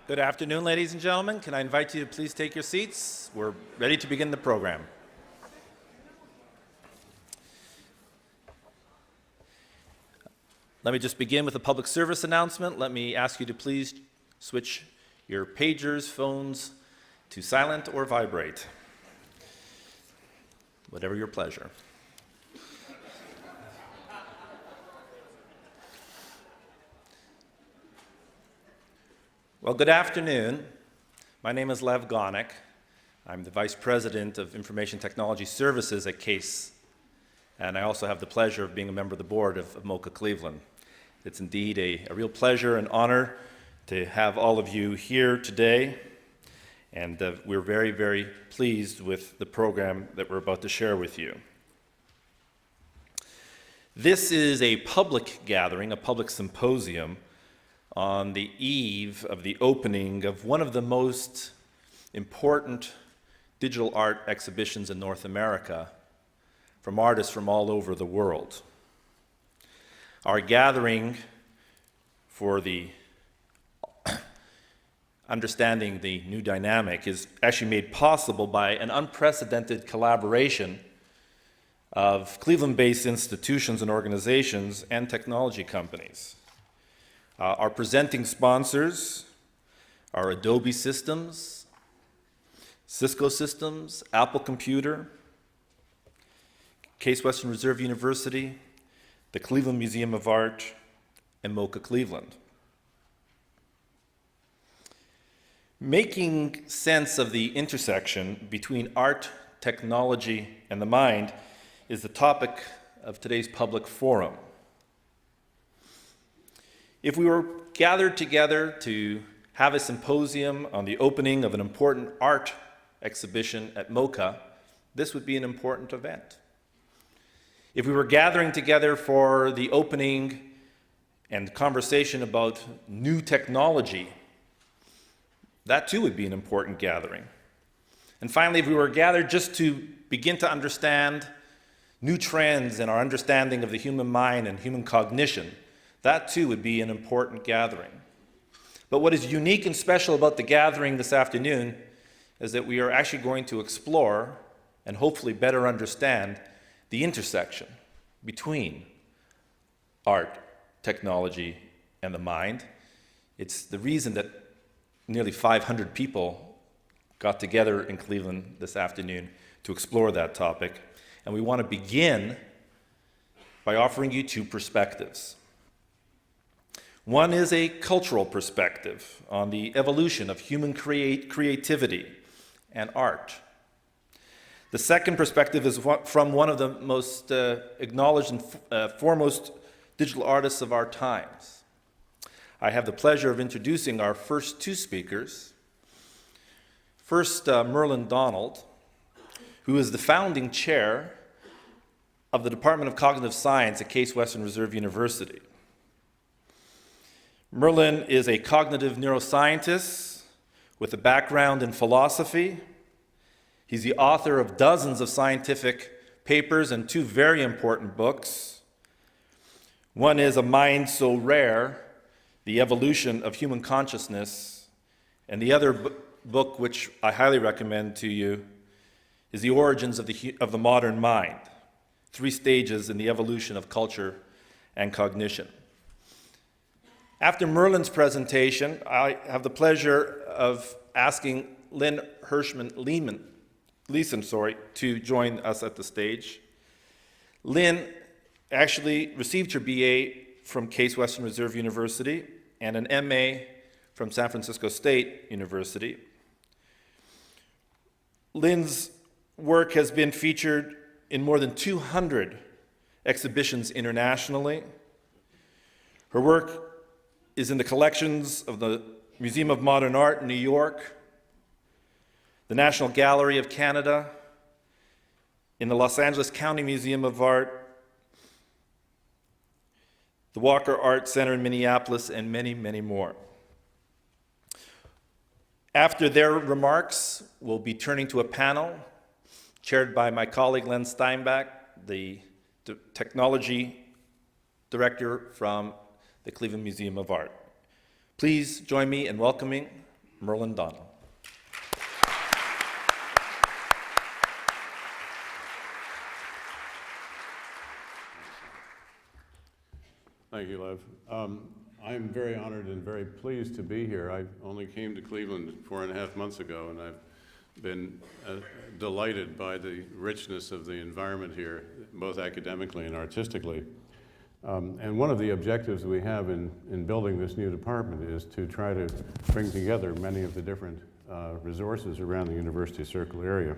Good afternoon, ladies and gentlemen. Can I invite you to please take your seats? We're ready to begin the program. Let me just begin with a public service announcement. Let me ask you to please switch your pagers, phones to silent or vibrate, whatever your pleasure. Well, good afternoon. My name is Lev Gonek. I'm the Vice President of Information Technology Services at CASE, and I also have the pleasure of being a member of the board of MOCA Cleveland. It's indeed a real pleasure and honor to have all of you here today, and we're very, very pleased with the program that we're about to share with you. This is a public gathering, a public symposium, on the eve of the opening of one of the most important digital art exhibitions in North America from artists from all over the world. Our gathering for the understanding the new dynamic is actually made possible by an unprecedented collaboration of Cleveland-based institutions and organizations and technology companies. Our presenting sponsors are Adobe Systems, Cisco Systems, Apple Computer, Case Western Reserve University, the Cleveland Museum of Art, and MOCA Cleveland. Making sense of the intersection between art, technology, and the mind is the topic of today's public forum. If we were gathered together to have a symposium on the opening of an important art exhibition at MOCA, this would be an important event. If we were gathering together for the opening and conversation about new technology, that too would be an important gathering. And finally, if we were gathered just to begin to understand new trends in our understanding of the human mind and human cognition, that too would be an important gathering. But what is unique and special about the gathering this afternoon is that we are actually going to explore and hopefully better understand the intersection between art, technology, and the mind. It's the reason that nearly 500 people got together in Cleveland this afternoon to explore that topic. And we want to begin by offering you two perspectives. One is a cultural perspective on the evolution of human creativity and art. The second perspective is from one of the most acknowledged and foremost digital artists of our times. I have the pleasure of introducing our first two speakers. First, Merlin Donald, who is the founding chair of the Department of Cognitive Science at Case Western Reserve University. Merlin is a cognitive neuroscientist with a background in philosophy. He's the author of dozens of scientific papers and two very important books. One is A Mind So Rare, The Evolution of Human Consciousness, and the other book, which I highly recommend to you, is The Origins of the Modern Mind, 3 Stages in the Evolution of Culture and Cognition. After Merlin's presentation, I have the pleasure of asking Lynn Leeson to join us at the stage. Lynn actually received her BA from Case Western Reserve University and an MA from San Francisco State University. Lynn's work has been featured in more than 200 exhibitions internationally. Her work is in the collections of the Museum of Modern Art in New York, the National Gallery of Canada, in the Los Angeles County Museum of Art, the Walker Art Center in Minneapolis, and many, many more. After their remarks, we'll be turning to a panel chaired by my colleague Len Steinbach, the technology director from the Cleveland Museum of Art. Please join me in welcoming Merlin Donald. Thank you, Lev. I'm very honored and very pleased to be here. I only came to Cleveland 4.5 months ago, and I've been delighted by the richness of the environment here, both academically and artistically. And one of the objectives we have in building this new department is to try to bring together many of the different resources around the University Circle area.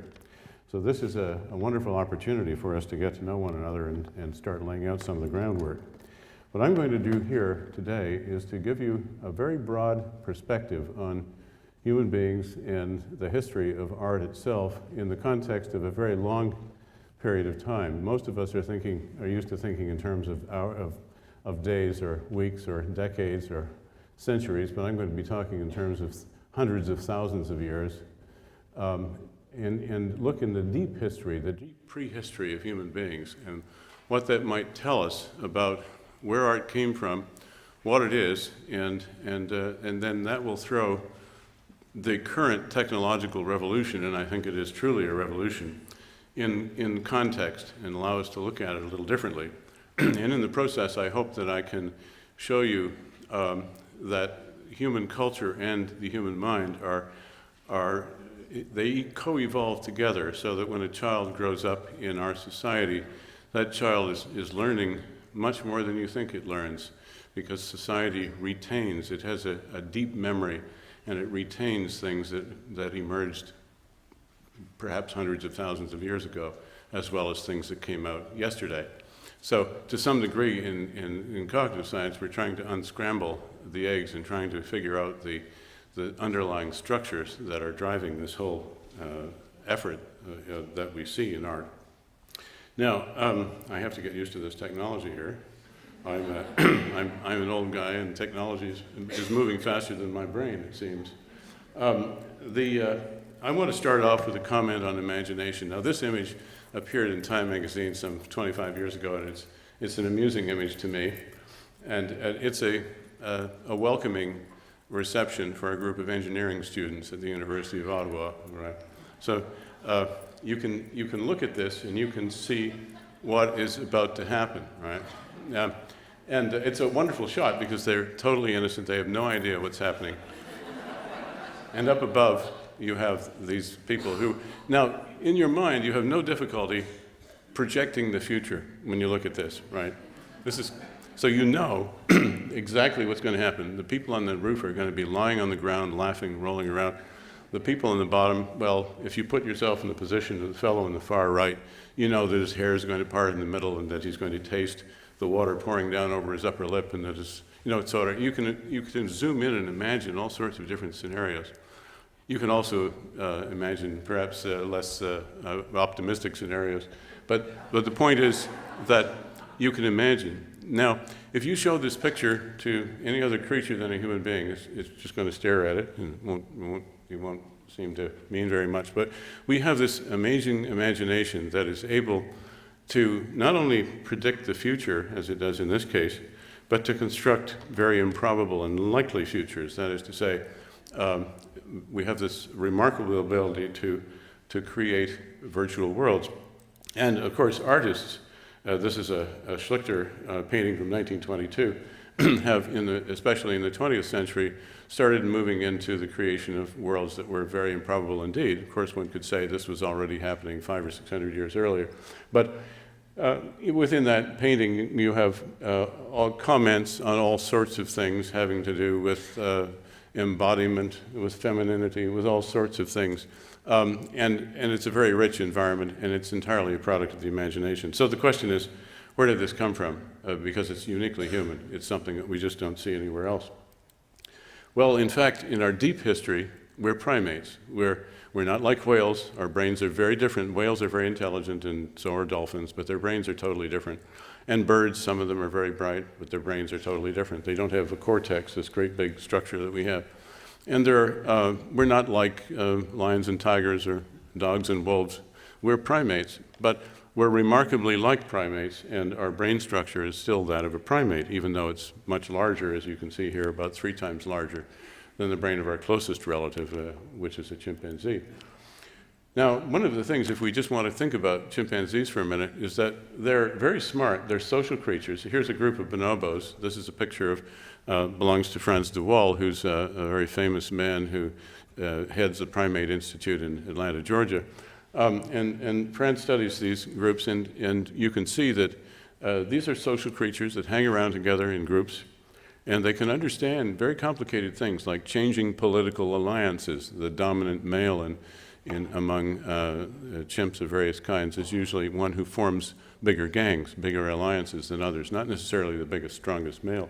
So this is a wonderful opportunity for us to get to know one another and start laying out some of the groundwork. What I'm going to do here today is to give you a very broad perspective on human beings and the history of art itself in the context of a very long period of time. Most of us are used to thinking in terms of days or weeks or decades or centuries, but I'm going to be talking in terms of hundreds of thousands of years, and look in the deep history, the deep prehistory of human beings, and what that might tell us about where art came from, what it is, and then that will throw the current technological revolution, and I think it is truly a revolution, in context and allow us to look at it a little differently. And in the process, I hope that I can show you that human culture and the human mind they co-evolve together, so that when a child grows up in our society, that child is learning much more than you think it learns, because society retains, it has a deep memory, and it retains things that emerged perhaps hundreds of thousands of years ago, as well as things that came out yesterday. So to some degree in cognitive science, we're trying to unscramble the eggs and trying to figure out the underlying structures that are driving this whole effort that we see in art. Now, I have to get used to this technology here. I'm an old guy, and technology is moving faster than my brain, it seems. I want to start off with a comment on imagination. Now, this image appeared in Time magazine some 25 years ago, and it's an amusing image to me. And it's a welcoming reception for a group of engineering students at the University of Ottawa, right? So you can look at this and you can see what is about to happen, right? And it's a wonderful shot because they're totally innocent. They have no idea what's happening. And up above, you have these people who, now, in your mind, you have no difficulty projecting the future when you look at this, right? So you know exactly what's going to happen. The people on the roof are going to be lying on the ground, laughing, rolling around. The people on the bottom, well, if you put yourself in the position of the fellow on the far right, you know that his hair is going to part in the middle and that he's going to taste the water pouring down over his upper lip, and that is, you can zoom in and imagine all sorts of different scenarios. You can also imagine perhaps less optimistic scenarios, but the point is that you can imagine. Now, if you show this picture to any other creature than a human being, it's just going to stare at it and it won't seem to mean very much. But we have this amazing imagination that is able to not only predict the future, as it does in this case, but to construct very improbable and unlikely futures. That is to say, we have this remarkable ability to create virtual worlds. And of course, artists, this is a Schlichter painting from 1922, have, especially in the 20th century, started moving into the creation of worlds that were very improbable indeed. Of course, one could say this was already happening 500 or 600 years earlier. But within that painting, you have all comments on all sorts of things having to do with embodiment, with femininity, with all sorts of things. And it's a very rich environment, and it's entirely a product of the imagination. So the question is, where did this come from? Because it's uniquely human. It's something that we just don't see anywhere else. Well, in fact, in our deep history, we're primates. We're not like whales. Our brains are very different. Whales are very intelligent, and so are dolphins, but their brains are totally different. And birds, some of them are very bright, but their brains are totally different. They don't have a cortex, this great big structure that we have. And we're not like lions and tigers or dogs and wolves. We're primates, but we're remarkably like primates, and our brain structure is still that of a primate, even though it's much larger, as you can see here, about 3 times larger than the brain of our closest relative, which is a chimpanzee. Now, one of the things, if we just want to think about chimpanzees for a minute, is that they're very smart. They're social creatures. Here's a group of bonobos. This is a picture of, belongs to Frans de Waal, who's a very famous man who heads the Primate Institute in Atlanta, Georgia. And Frans studies these groups, and you can see that these are social creatures that hang around together in groups, and they can understand very complicated things like changing political alliances. The dominant male among chimps of various kinds is usually one who forms bigger gangs, bigger alliances than others, not necessarily the biggest, strongest male.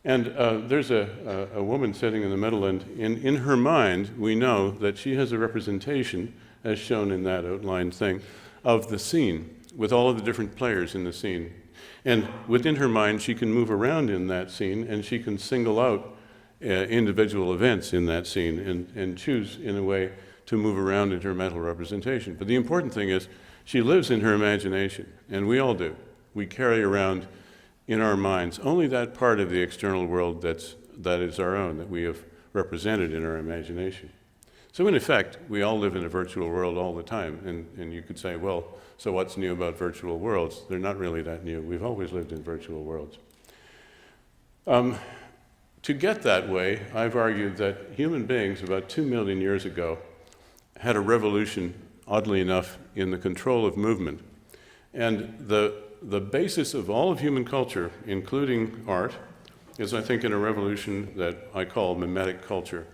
And there's a woman sitting in the middle, and in her mind, we know that she has a representation, as shown in that outlined thing, of the scene, with all of the different players in the scene. And within her mind, she can move around in that scene, and she can single out individual events in that scene and choose, in a way, to move around in her mental representation. But the important thing is, she lives in her imagination, and we all do. We carry around in our minds only that part of the external world that is our own, that we have represented in our imagination. So in effect, we all live in a virtual world all the time, and you could say, well, so what's new about virtual worlds? They're not really that new. We've always lived in virtual worlds. To get that way, I've argued that human beings about 2 million years ago had a revolution, oddly enough, in the control of movement. And the basis of all of human culture, including art, is, I think, in a revolution that I call mimetic culture.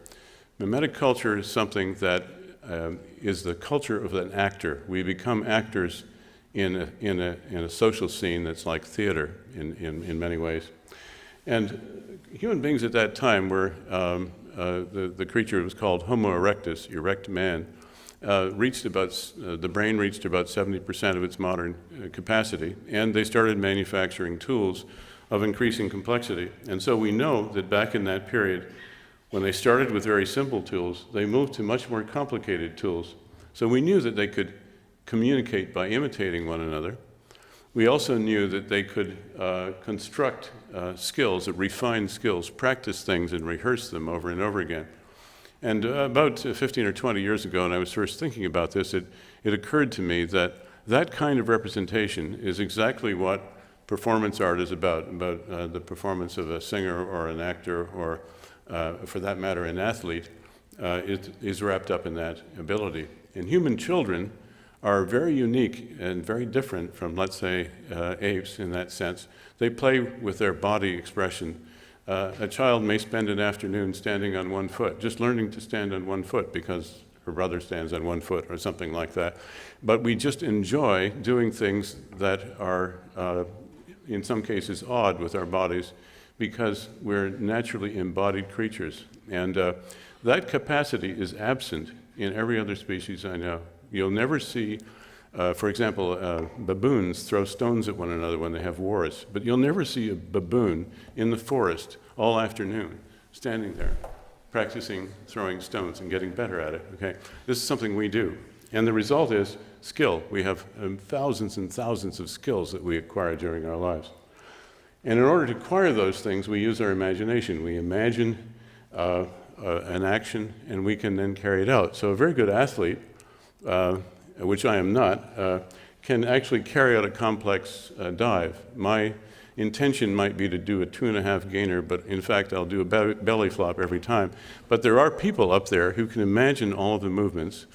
Mimetic culture is something that is the culture of an actor. We become actors in a social scene that's like theater in many ways. And human beings at that time were, the creature was called Homo erectus, erect man, the brain reached about 70% of its modern capacity, and they started manufacturing tools of increasing complexity. And so we know that back in that period, when they started with very simple tools, they moved to much more complicated tools. So we knew that they could communicate by imitating one another. We also knew that they could construct skills, refined skills, practice things and rehearse them over and over again. And about 15 or 20 years ago, when I was first thinking about this, it occurred to me that that kind of representation is exactly what performance art is about the performance of a singer or an actor or, for that matter, an athlete is wrapped up in that ability. And human children are very unique and very different from, let's say, apes in that sense. They play with their body expression. A child may spend an afternoon standing on one foot, just learning to stand on one foot because her brother stands on one foot or something like that. But we just enjoy doing things that are, in some cases, odd with our bodies because we're naturally embodied creatures. And that capacity is absent in every other species I know. You'll never see, for example, baboons throw stones at one another when they have wars, but you'll never see a baboon in the forest all afternoon standing there practicing throwing stones and getting better at it, okay? This is something we do. And the result is skill. We have thousands and thousands of skills that we acquire during our lives. And in order to acquire those things, we use our imagination. We imagine an action, and we can then carry it out. So a very good athlete, which I am not, can actually carry out a complex dive. My intention might be to do a 2.5 gainer, but in fact I'll do a belly flop every time. But there are people up there who can imagine all of the movements,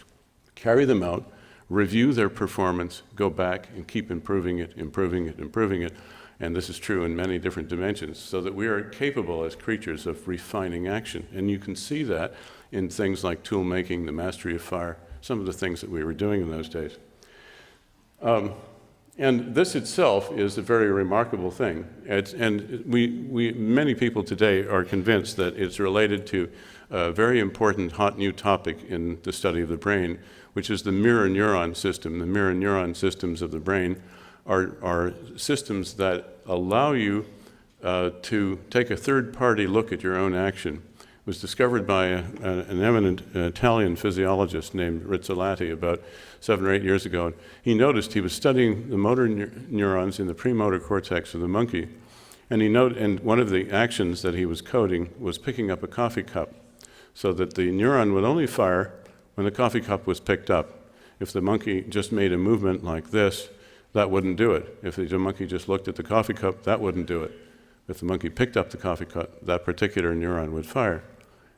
carry them out, review their performance, go back and keep improving it, improving it, improving it. And this is true in many different dimensions, so that we are capable as creatures of refining action. And you can see that in things like tool making, the mastery of fire, some of the things that we were doing in those days. And this itself is a very remarkable thing. Many people today are convinced that it's related to a very important hot new topic in the study of the brain, which is the mirror neuron system. The mirror neuron systems of the brain are systems that allow you to take a third-party look at your own action. It was discovered by an eminent Italian physiologist named Rizzolatti about 7 or 8 years ago. He noticed he was studying the motor neurons in the premotor cortex of the monkey, and one of the actions that he was coding was picking up a coffee cup. so that the neuron would only fire when the coffee cup was picked up. If the monkey just made a movement like this, that wouldn't do it. If the monkey just looked at the coffee cup, that wouldn't do it. If the monkey picked up the coffee cup, that particular neuron would fire.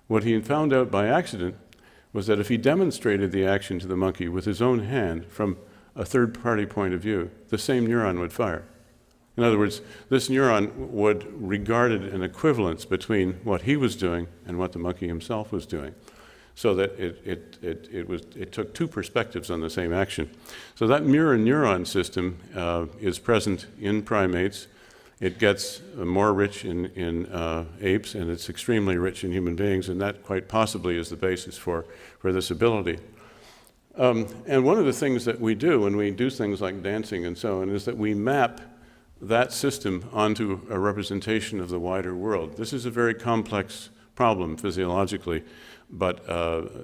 What he found out by accident was that if he demonstrated the action to the monkey with his own hand from a third-party point of view, the same neuron would fire. In other words, this neuron would regarded an equivalence between what he was doing and what the monkey himself was doing, so that it took two perspectives on the same action. So that mirror neuron system is present in primates. It gets more rich in apes, and it's extremely rich in human beings, and that quite possibly is the basis for this ability. And one of the things that we do when we do things like dancing and so on is that we map that system onto a representation of the wider world. This is a very complex problem physiologically, but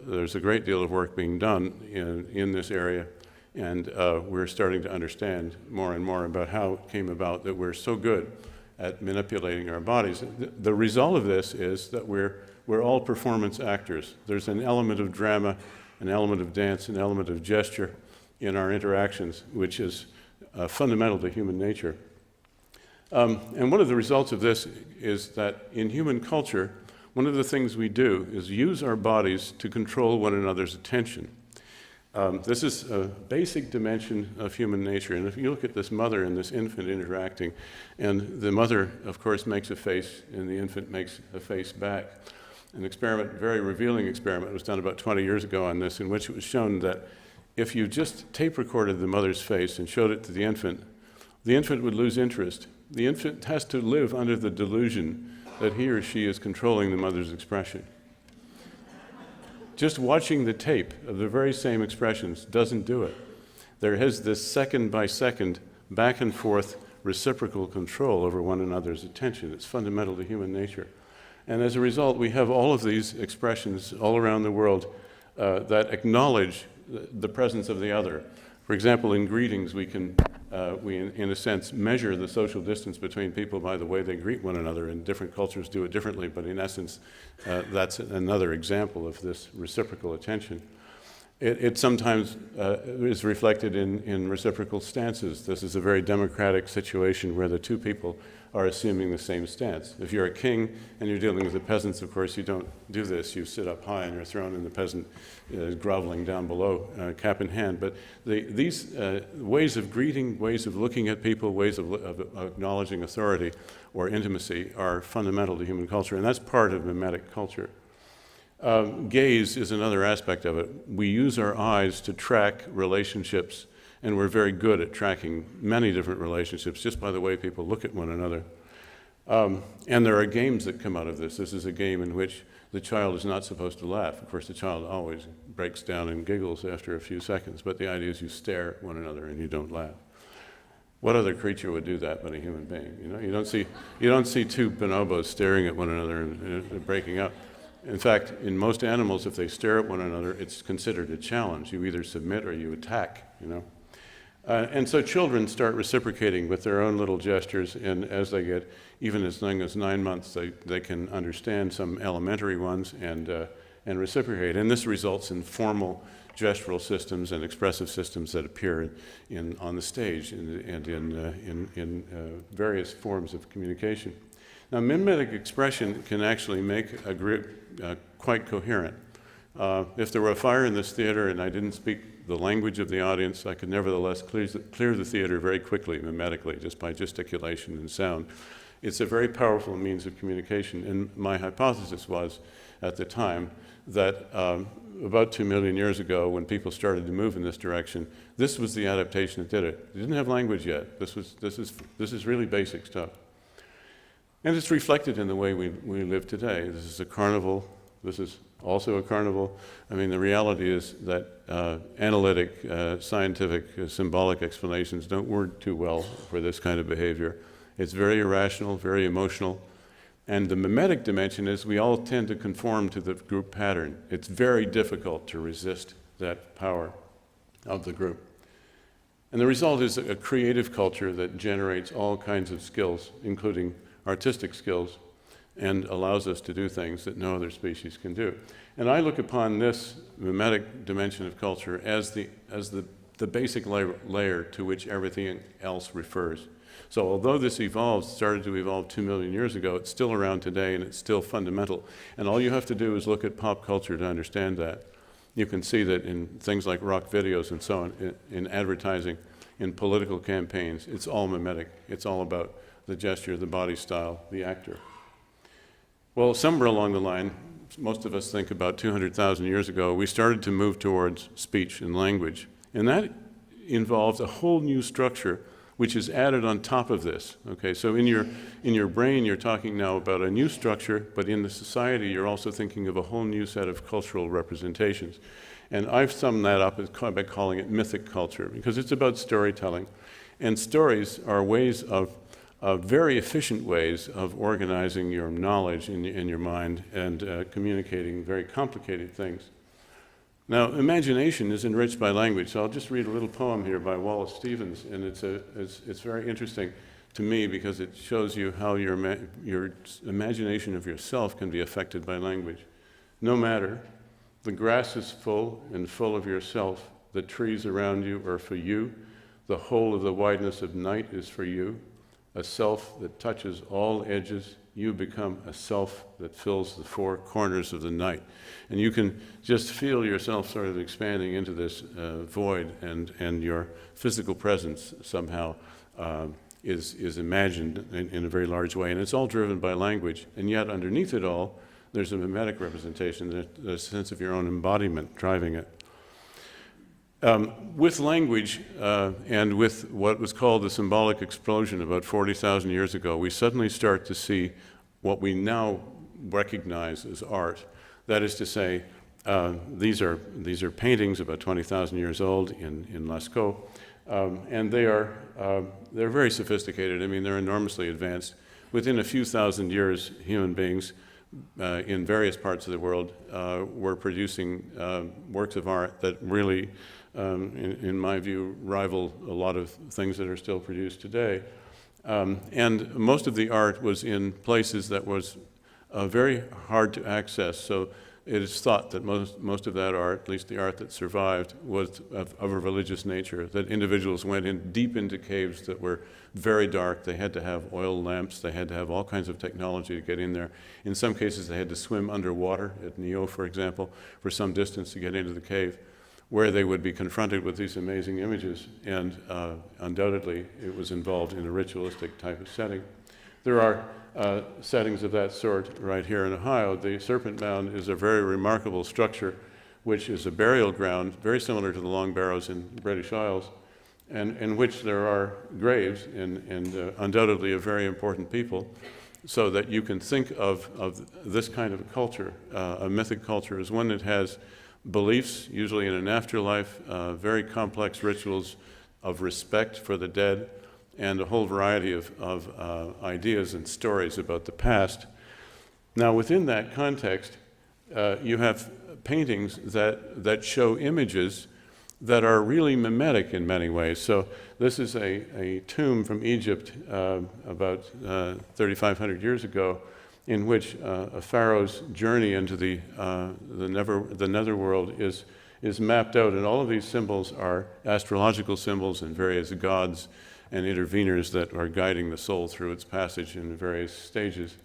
there's a great deal of work being done in this area, and we're starting to understand more and more about how it came about that we're so good at manipulating our bodies. The result of this is that we're all performance actors. There's an element of drama, an element of dance, an element of gesture in our interactions, which is fundamental to human nature. And one of the results of this is that in human culture, one of the things we do is use our bodies to control one another's attention. This is a basic dimension of human nature. And if you look at this mother and this infant interacting, and the mother, of course, makes a face, and the infant makes a face back. An experiment, very revealing experiment, was done about 20 years ago on this, in which it was shown that if you just tape recorded the mother's face and showed it to the infant would lose interest. The infant has to live under the delusion that he or she is controlling the mother's expression. Just watching the tape of the very same expressions doesn't do it. There is this second by second, back and forth reciprocal control over one another's attention. It's fundamental to human nature. And as a result, we have all of these expressions all around the world that acknowledge the presence of the other. For example, in greetings, we in a sense, measure the social distance between people by the way they greet one another, and different cultures do it differently, but in essence, that's another example of this reciprocal attention. It sometimes is reflected in reciprocal stances. This is a very democratic situation where the two people are assuming the same stance. If you're a king and you're dealing with the peasants, of course, you don't do this. You sit up high on your throne and the peasant is groveling down below, cap in hand. But these ways of greeting, ways of looking at people, ways of acknowledging authority or intimacy are fundamental to human culture, and that's part of mimetic culture. Gaze is another aspect of it. We use our eyes to track relationships, and we're very good at tracking many different relationships just by the way people look at one another. And there are games that come out of this. This is a game in which the child is not supposed to laugh. Of course, the child always breaks down and giggles after a few seconds, but the idea is you stare at one another and you don't laugh. What other creature would do that but a human being? You know, you don't see two bonobos staring at one another and breaking up. In fact, in most animals, if they stare at one another, it's considered a challenge. You either submit or you attack, you know. And so children start reciprocating with their own little gestures, and as they get even as young as 9 months, they can understand some elementary ones and reciprocate. And this results in formal gestural systems and expressive systems that appear on the stage and in various forms of communication. Now, mimetic expression can actually make a group quite coherent. If there were a fire in this theater and I didn't speak the language of the audience, I could nevertheless clear the theater very quickly, mimetically, just by gesticulation and sound. It's a very powerful means of communication, and my hypothesis was, at the time, that about 2 million years ago, when people started to move in this direction, this was the adaptation that did it. It didn't have language yet. This is really basic stuff. And it's reflected in the way we live today. This is a carnival. This is also a carnival. I mean, the reality is that analytic, scientific, symbolic explanations don't work too well for this kind of behavior. It's very irrational, very emotional. And the mimetic dimension is we all tend to conform to the group pattern. It's very difficult to resist that power of the group. And the result is a creative culture that generates all kinds of skills, including artistic skills, and allows us to do things that no other species can do. And I look upon this mimetic dimension of culture as the basic layer to which everything else refers. So although this started to evolve 2 million years ago, it's still around today and it's still fundamental. And all you have to do is look at pop culture to understand that. You can see that in things like rock videos and so on, in advertising, in political campaigns, it's all mimetic. It's all about the gesture, the body style, the actor. Well, somewhere along the line, most of us think about 200,000 years ago, we started to move towards speech and language. And that involves a whole new structure which is added on top of this. Okay, so in your brain, you're talking now about a new structure, but in the society, you're also thinking of a whole new set of cultural representations. And I've summed that up by calling it mythic culture, because it's about storytelling. And stories are ways of very efficient ways of organizing your knowledge in your mind and communicating very complicated things. Now, imagination is enriched by language, so I'll just read a little poem here by Wallace Stevens, and it's very interesting to me because it shows you how your imagination of yourself can be affected by language. No matter, the grass is full and full of yourself, the trees around you are for you, the whole of the wideness of night is for you, a self that touches all edges, you become a self that fills the four corners of the night. And you can just feel yourself sort of expanding into this void, and your physical presence somehow is imagined in a very large way. And it's all driven by language. And yet underneath it all, there's a mimetic representation, there's a sense of your own embodiment driving it. With language and with what was called the symbolic explosion about 40,000 years ago, we suddenly start to see what we now recognize as art. That is to say, these are paintings about 20,000 years old in Lascaux, and they're very sophisticated. I mean, they're enormously advanced. Within a few thousand years, human beings in various parts of the world were producing works of art that really, in my view, rival a lot of things that are still produced today. And most of the art was in places that was very hard to access. So it is thought that most of that art, at least the art that survived, was of a religious nature, that individuals went in deep into caves that were very dark. They had to have oil lamps. They had to have all kinds of technology to get in there. In some cases, they had to swim underwater, at Nio, for example, for some distance to get into the cave, where they would be confronted with these amazing images, and undoubtedly it was involved in a ritualistic type of setting. There are settings of that sort right here in Ohio. The Serpent Mound is a very remarkable structure, which is a burial ground, very similar to the Long Barrows in the British Isles, and in which there are graves and undoubtedly of very important people, so that you can think of this kind of a culture, a mythic culture, as one that has beliefs, usually in an afterlife, very complex rituals of respect for the dead, and a whole variety of ideas and stories about the past. Now, within that context, you have paintings that show images that are really mimetic in many ways. So this is a tomb from Egypt about 3,500 years ago, in which a pharaoh's journey into the netherworld is mapped out, and all of these symbols are astrological symbols and various gods and interveners that are guiding the soul through its passage in various stages.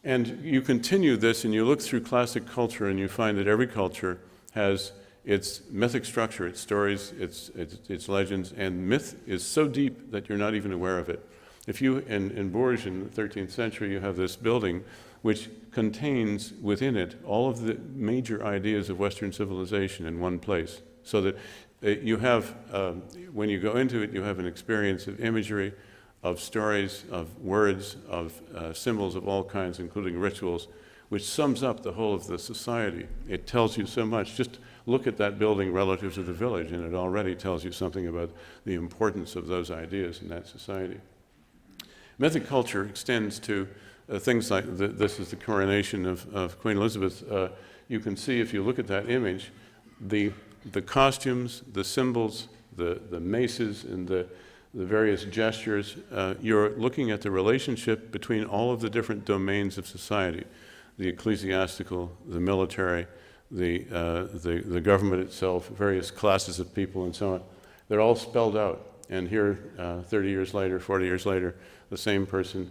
And you continue this and you look through classic culture and you find that every culture has its mythic structure, its stories, its legends, and myth is so deep that you're not even aware of it. If you, in Bourges in the 13th century, you have this building which contains within it all of the major ideas of Western civilization in one place. So that you have, when you go into it, you have an experience of imagery, of stories, of words, of symbols of all kinds, including rituals, which sums up the whole of the society. It tells you so much. Just look at that building relative to the village, and it already tells you something about the importance of those ideas in that society. Mythic culture extends to things like, this is the coronation of Queen Elizabeth. You can see, if you look at that image, the costumes, the symbols, the maces, and the various gestures, you're looking at the relationship between all of the different domains of society, the ecclesiastical, the military, the government itself, various classes of people and so on. They're all spelled out. And here, 30 years later, 40 years later, the same person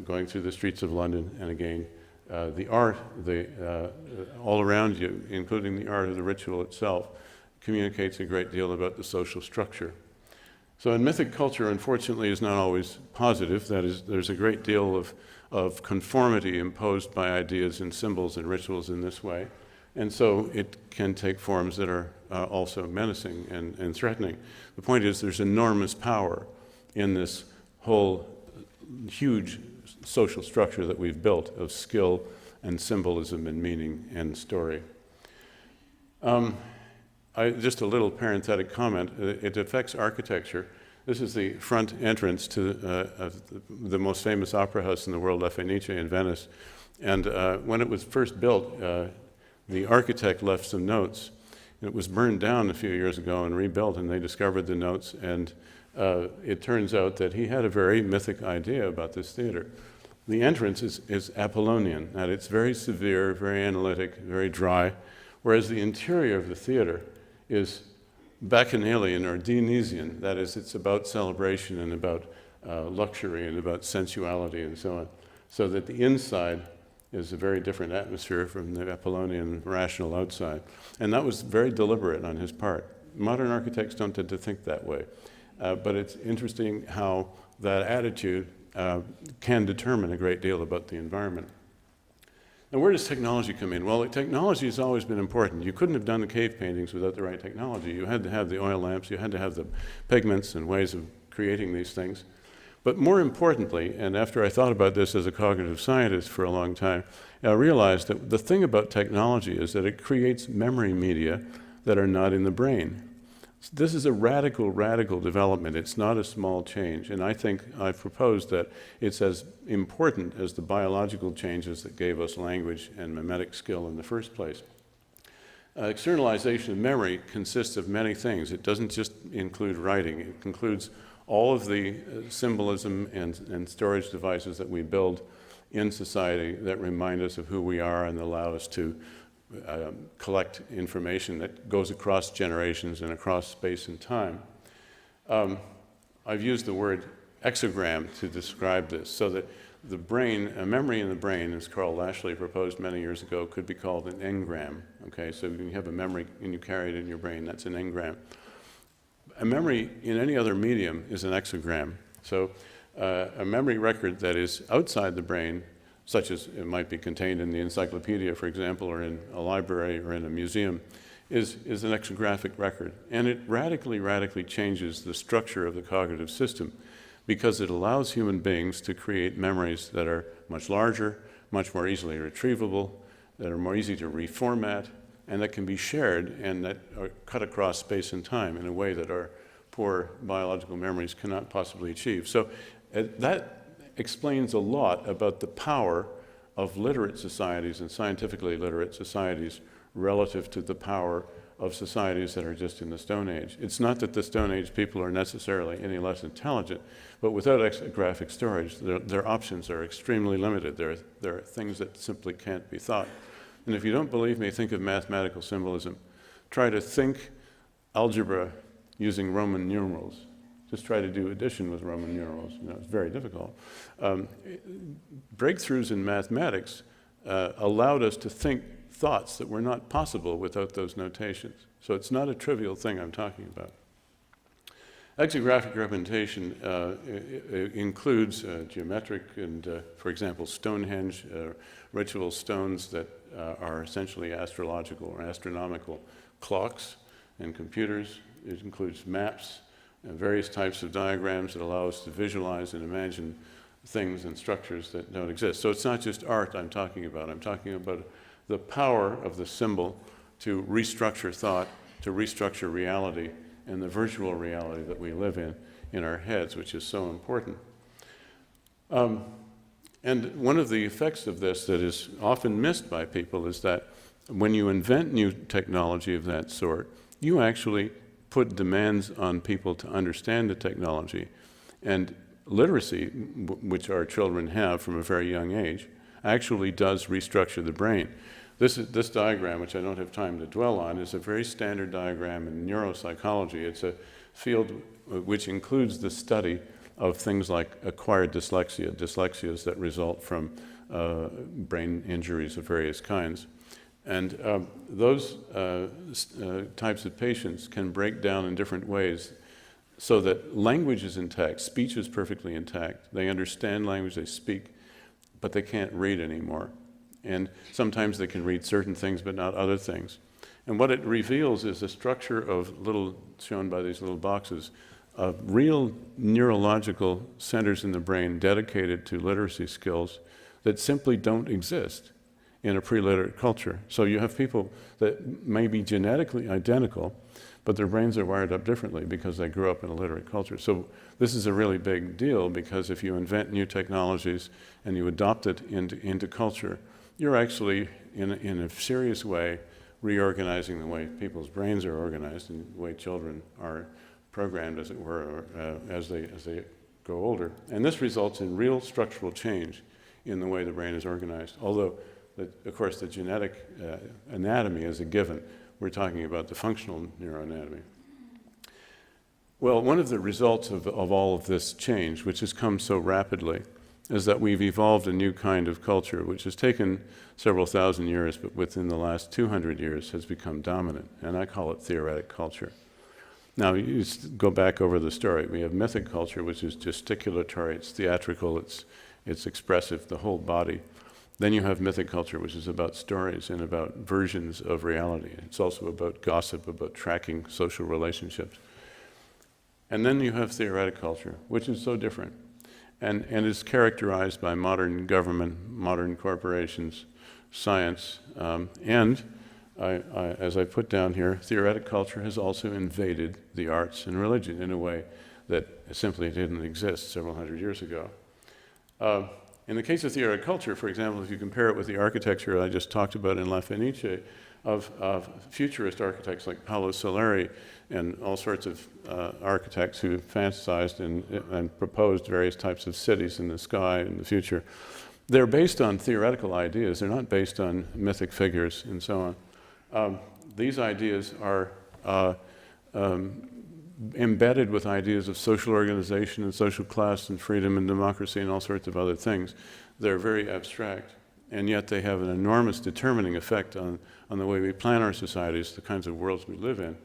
going through the streets of London, and again, the art, all around you, including the art of the ritual itself, communicates a great deal about the social structure. So in mythic culture, unfortunately, is not always positive. That is, there's a great deal of conformity imposed by ideas and symbols and rituals in this way. And so it can take forms that are also menacing and threatening. The point is there's enormous power in this whole huge social structure that we've built of skill and symbolism and meaning and story. Just a little parenthetic comment. It affects architecture. This is the front entrance to the most famous opera house in the world, La Fenice in Venice. And when it was first built, the architect left some notes. It was burned down a few years ago and rebuilt, and they discovered the notes. And it turns out that he had a very mythic idea about this theater. The entrance is Apollonian, and it's very severe, very analytic, very dry, whereas the interior of the theater is Bacchanalian or Dionysian. That is, it's about celebration and about luxury and about sensuality and so on. So that the inside is a very different atmosphere from the Apollonian rational outside. And that was very deliberate on his part. Modern architects don't tend to think that way. But it's interesting how that attitude can determine a great deal about the environment. Now, where does technology come in? Well, technology has always been important. You couldn't have done the cave paintings without the right technology. You had to have the oil lamps, you had to have the pigments and ways of creating these things. But more importantly, and after I thought about this as a cognitive scientist for a long time, I realized that the thing about technology is that it creates memory media that are not in the brain. This is a radical, radical development. It's not a small change. And I think I've proposed that it's as important as the biological changes that gave us language and mimetic skill in the first place. Externalization of memory consists of many things. It doesn't just include writing. It includes all of the symbolism and storage devices that we build in society that remind us of who we are and allow us to collect information that goes across generations and across space and time. I've used the word exogram to describe this, so that the brain, a memory in the brain, as Carl Lashley proposed many years ago, could be called an engram. Okay, so you have a memory and you carry it in your brain, that's an engram. A memory in any other medium is an exogram. So a memory record that is outside the brain, such as it might be contained in the encyclopedia, for example, or in a library or in a museum, is an exographic record. And it radically, radically changes the structure of the cognitive system because it allows human beings to create memories that are much larger, much more easily retrievable, that are more easy to reformat, and that can be shared and that are cut across space and time in a way that our poor biological memories cannot possibly achieve. So that explains a lot about the power of literate societies and scientifically literate societies relative to the power of societies that are just in the Stone Age. It's not that the Stone Age people are necessarily any less intelligent, but without exographic storage, their options are extremely limited. There are things that simply can't be thought. And if you don't believe me, think of mathematical symbolism. Try to think algebra using Roman numerals. Just try to do addition with Roman numerals. You know, it's very difficult. Breakthroughs in mathematics allowed us to think thoughts that were not possible without those notations. So it's not a trivial thing I'm talking about. Exographic representation includes geometric and, for example, Stonehenge, ritual stones that are essentially astrological or astronomical clocks and computers. It includes maps and various types of diagrams that allow us to visualize and imagine things and structures that don't exist. So it's not just art I'm talking about. I'm talking about the power of the symbol to restructure thought, to restructure reality, and the virtual reality that we live in our heads, which is so important. And one of the effects of this that is often missed by people is that when you invent new technology of that sort, you actually put demands on people to understand the technology. And literacy, which our children have from a very young age, actually does restructure the brain. This diagram, which I don't have time to dwell on, is a very standard diagram in neuropsychology. It's a field which includes the study of things like acquired dyslexia, dyslexias that result from brain injuries of various kinds. And those types of patients can break down in different ways so that language is intact, speech is perfectly intact. They understand language, they speak, but they can't read anymore. And sometimes they can read certain things but not other things. And what it reveals is a structure of shown by these little boxes, of real neurological centers in the brain dedicated to literacy skills that simply don't exist in a pre-literate culture. So you have people that may be genetically identical, but their brains are wired up differently because they grew up in a literate culture. So this is a really big deal, because if you invent new technologies and you adopt it into culture, you're actually, in a serious way, reorganizing the way people's brains are organized and the way children are programmed, as it were, as they grow older. And this results in real structural change in the way the brain is organized. Although, of course, the genetic anatomy is a given. We're talking about the functional neuroanatomy. Well, one of the results of all of this change, which has come so rapidly, is that we've evolved a new kind of culture, which has taken several thousand years, but within the last 200 years has become dominant, and I call it theoretic culture. Now, you go back over the story. We have mythic culture, which is gesticulatory, it's theatrical, it's expressive, the whole body. Then you have mythic culture, which is about stories and about versions of reality. It's also about gossip, about tracking social relationships. And then you have theoretic culture, which is so different, and is characterized by modern government, modern corporations, science, and as I put down here, theoretic culture has also invaded the arts and religion in a way that simply didn't exist several hundred years ago. In the case of theoretic culture, for example, if you compare it with the architecture I just talked about in La Fenice, of futurist architects like Paolo Soleri and all sorts of architects who fantasized and proposed various types of cities in the sky in the future, they're based on theoretical ideas. They're not based on mythic figures and so on. These ideas are embedded with ideas of social organization and social class and freedom and democracy and all sorts of other things. They're very abstract, and yet they have an enormous determining effect on the way we plan our societies, the kinds of worlds we live in.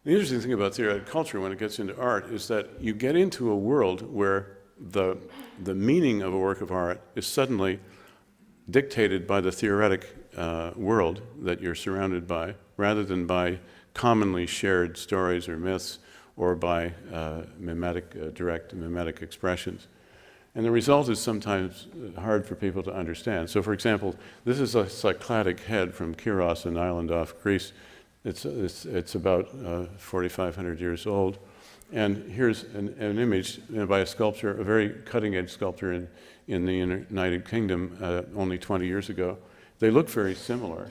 The interesting thing about theoretic culture when it gets into art is that you get into a world where the meaning of a work of art is suddenly dictated by the theoretic world that you're surrounded by, rather than by commonly shared stories or myths, or by direct mimetic expressions. And the result is sometimes hard for people to understand. So, for example, this is a Cycladic head from Kyros, an island off Greece. It's about 4,500 years old. And here's an image by a sculptor, a very cutting-edge sculptor in the United Kingdom only 20 years ago. They look very similar,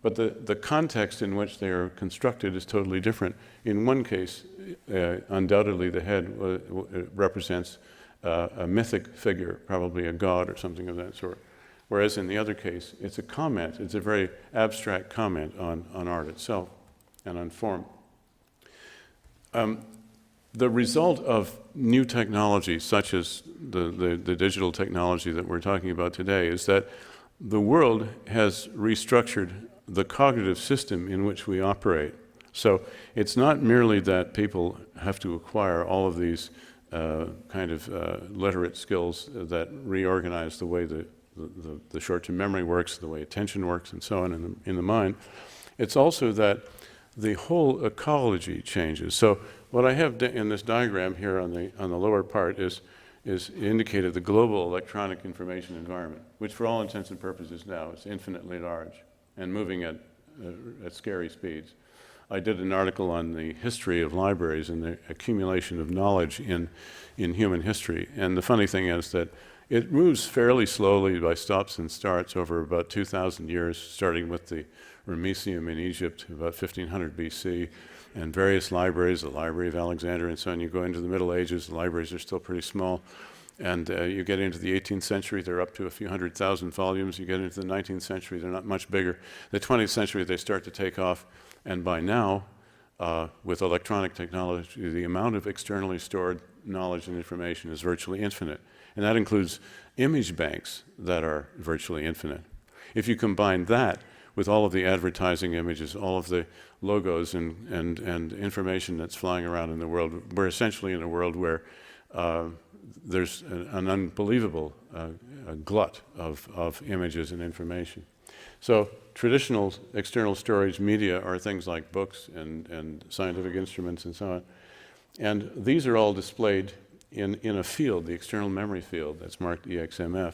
but the context in which they are constructed is totally different. In one case, undoubtedly the head represents a mythic figure, probably a god or something of that sort. Whereas in the other case, it's a comment, it's a very abstract comment on art itself and on form. The result of new technology, such as the digital technology that we're talking about today, is that the world has restructured the cognitive system in which we operate. So it's not merely that people have to acquire all of these kind of literate skills that reorganize the way the short-term memory works, the way attention works, and so on in the mind. It's also that the whole ecology changes. So what I have in this diagram here on the lower part is indicated the global electronic information environment, which for all intents and purposes now is infinitely large and moving at scary speeds. I did an article on the history of libraries and the accumulation of knowledge in human history. And the funny thing is that it moves fairly slowly by stops and starts over about 2,000 years, starting with the Ramesseum in Egypt, about 1500 BC, and various libraries, the Library of Alexandria and so on. You go into the Middle Ages, the libraries are still pretty small. And you get into the 18th century, they're up to a few 100,000 volumes. You get into the 19th century, they're not much bigger. The 20th century, they start to take off. And by now, with electronic technology, the amount of externally stored knowledge and information is virtually infinite. And that includes image banks that are virtually infinite. If you combine that with all of the advertising images, all of the logos and information that's flying around in the world, we're essentially in a world where there's an unbelievable glut of images and information. So traditional external storage media are things like books and scientific instruments and so on. And these are all displayed in a field, the external memory field that's marked EXMF.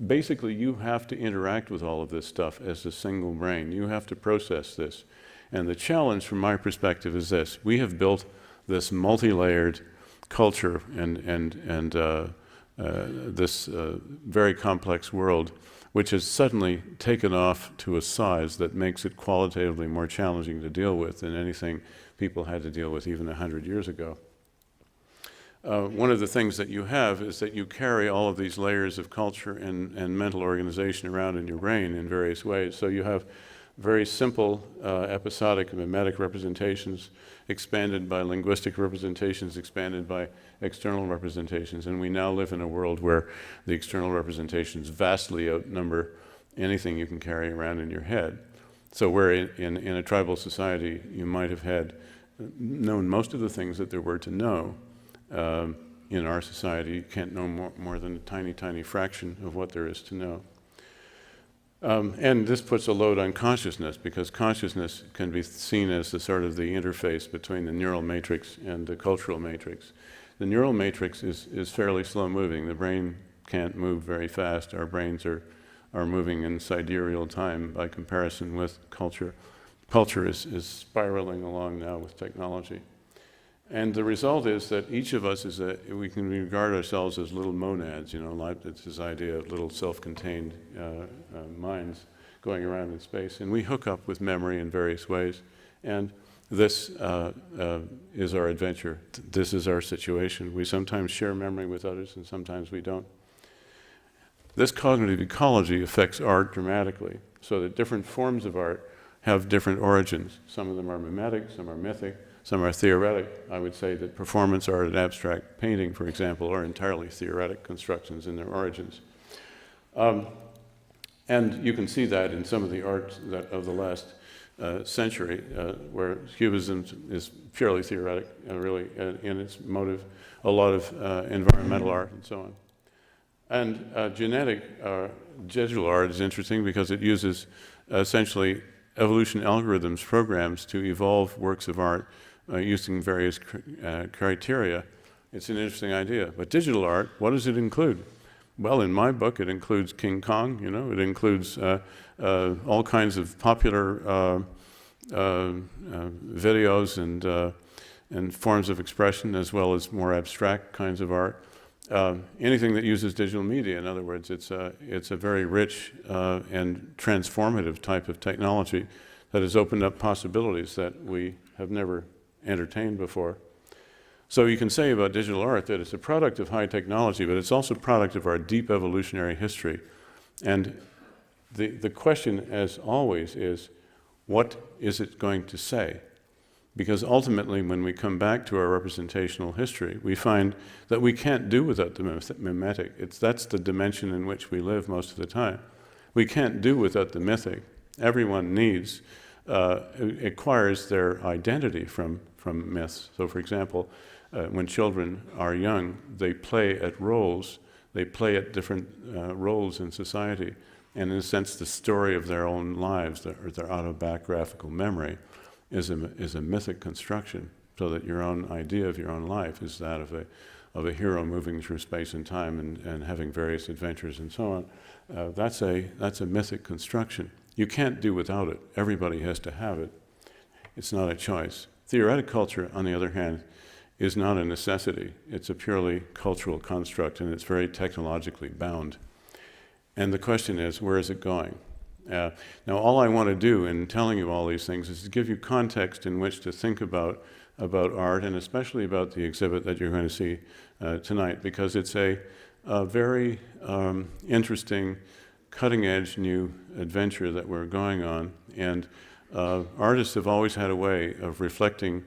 Basically, you have to interact with all of this stuff as a single brain. You have to process this. And the challenge from my perspective is this. We have built this multi-layered culture and this very complex world, which has suddenly taken off to a size that makes it qualitatively more challenging to deal with than anything people had to deal with even 100 years ago. One of the things that you have is that you carry all of these layers of culture and mental organization around in your brain in various ways. So you have very simple episodic and mimetic representations expanded by linguistic representations, expanded by external representations. And we now live in a world where the external representations vastly outnumber anything you can carry around in your head. So where in a tribal society you might have known most of the things that there were to know, in our society you can't know more than a tiny, tiny fraction of what there is to know. And this puts a load on consciousness, because consciousness can be seen as the sort of the interface between the neural matrix and the cultural matrix. The neural matrix is fairly slow moving. The brain can't move very fast. Our brains are moving in sidereal time by comparison with culture. Culture is spiraling along now with technology. And the result is that each of us we can regard ourselves as little monads, it's this idea of little self-contained minds going around in space. And we hook up with memory in various ways. And this is our adventure. This is our situation. We sometimes share memory with others and sometimes we don't. This cognitive ecology affects art dramatically, so that different forms of art have different origins. Some of them are mimetic, some are mythic, some are theoretic. I would say that performance art and abstract painting, for example, are entirely theoretic constructions in their origins. And you can see that in some of the art of the last century, where Cubism is purely theoretic, really, in its motive, a lot of environmental art and so on. And digital art is interesting because it uses essentially evolution algorithms, programs to evolve works of art using various criteria. It's an interesting idea. But digital art, what does it include? Well, in my book, it includes King Kong, it includes all kinds of popular videos and forms of expression, as well as more abstract kinds of art. Anything that uses digital media, in other words, it's a very rich and transformative type of technology that has opened up possibilities that we have never entertained before. So you can say about digital art that it's a product of high technology, but it's also a product of our deep evolutionary history. And the question, as always, is what is it going to say? Because ultimately, when we come back to our representational history, we find that we can't do without the mimetic. That's the dimension in which we live most of the time. We can't do without the mythic. Everyone acquires their identity from myths. So for example, when children are young, they play at roles. They play at different roles in society. And in a sense, the story of their own lives, their autobiographical memory, is a mythic construction, so that your own idea of your own life is that of a hero moving through space and time and having various adventures and so on. That's a mythic construction. You can't do without it. Everybody has to have it. It's not a choice. Theoretic culture, on the other hand, is not a necessity. It's a purely cultural construct, and it's very technologically bound. And the question is, where is it going? Now, all I want to do in telling you all these things is to give you context in which to think about art, and especially about the exhibit that you're going to see tonight, because it's a very interesting, cutting-edge new adventure that we're going on. And artists have always had a way of reflecting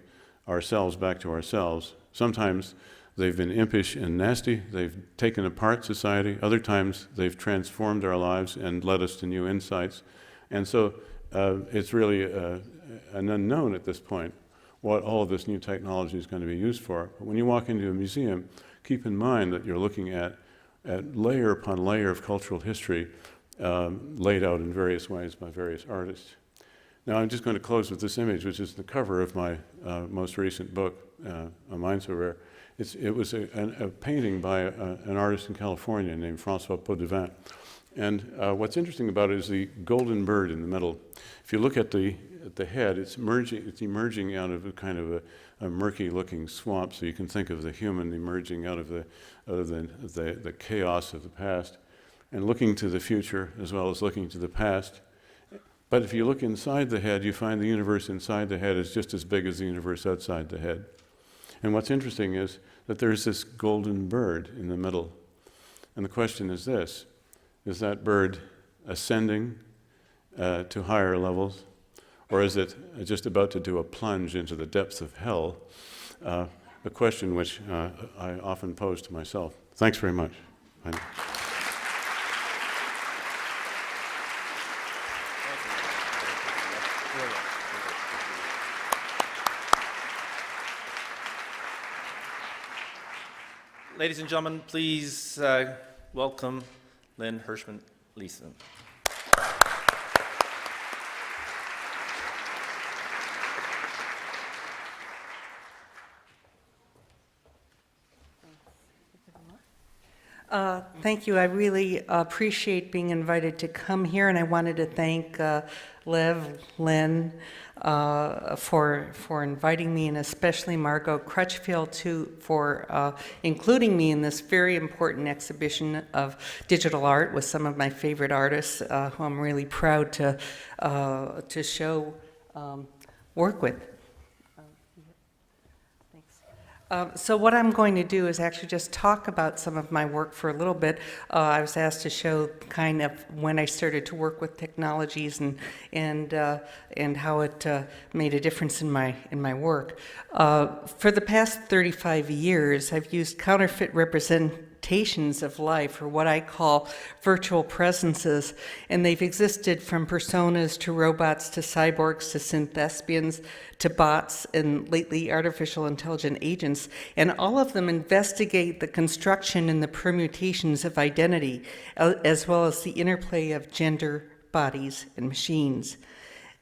ourselves back to ourselves. Sometimes they've been impish and nasty, they've taken apart society. Other times they've transformed our lives and led us to new insights. And so it's really an unknown at this point what all of this new technology is going to be used for. But when you walk into a museum, keep in mind that you're looking at layer upon layer of cultural history laid out in various ways by various artists. Now I'm just going to close with this image, which is the cover of my most recent book, A Mind So Rare. It was a painting by an artist in California named François Potvin. And what's interesting about it is the golden bird in the middle. If you look at the head, it's emerging out of a kind of a murky-looking swamp. So you can think of the human emerging out of the chaos of the past, and looking to the future as well as looking to the past. But if you look inside the head, you find the universe inside the head is just as big as the universe outside the head. And what's interesting is that there's this golden bird in the middle. And the question is this: is that bird ascending to higher levels, or is it just about to do a plunge into the depths of hell? A question which I often pose to myself. Thanks very much. Ladies and gentlemen, please welcome Lynn Hirschman-Leeson. Thank you. I really appreciate being invited to come here, and I wanted to thank Lynn, for inviting me, and especially Margot Crutchfield for including me in this very important exhibition of digital art with some of my favorite artists, who I'm really proud to show work with. So what I'm going to do is actually just talk about some of my work for a little bit. I was asked to show kind of when I started to work with technologies and how it made a difference in my work. For the past 35 years, I've used counterfeit representations of life, or what I call virtual presences, and they've existed from personas to robots to cyborgs to synthespians to bots and lately artificial intelligent agents, and all of them investigate the construction and the permutations of identity, as well as the interplay of gender, bodies, and machines.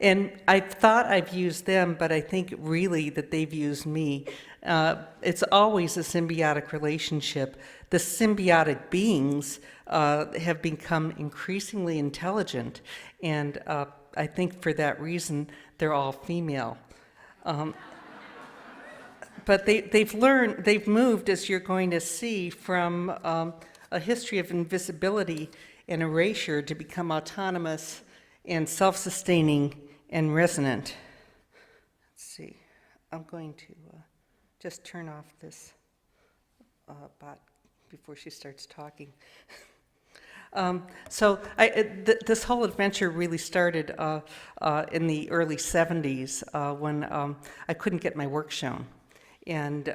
And I thought I've used them, but I think really that they've used me. It's always a symbiotic relationship. The symbiotic beings have become increasingly intelligent, and I think for that reason they're all female. But they've moved, as you're going to see, from a history of invisibility and erasure to become autonomous and self-sustaining and resonant. Let's see. I'm going to just turn off this bot before she starts talking. This whole adventure really started in the early 70s when I couldn't get my work shown. And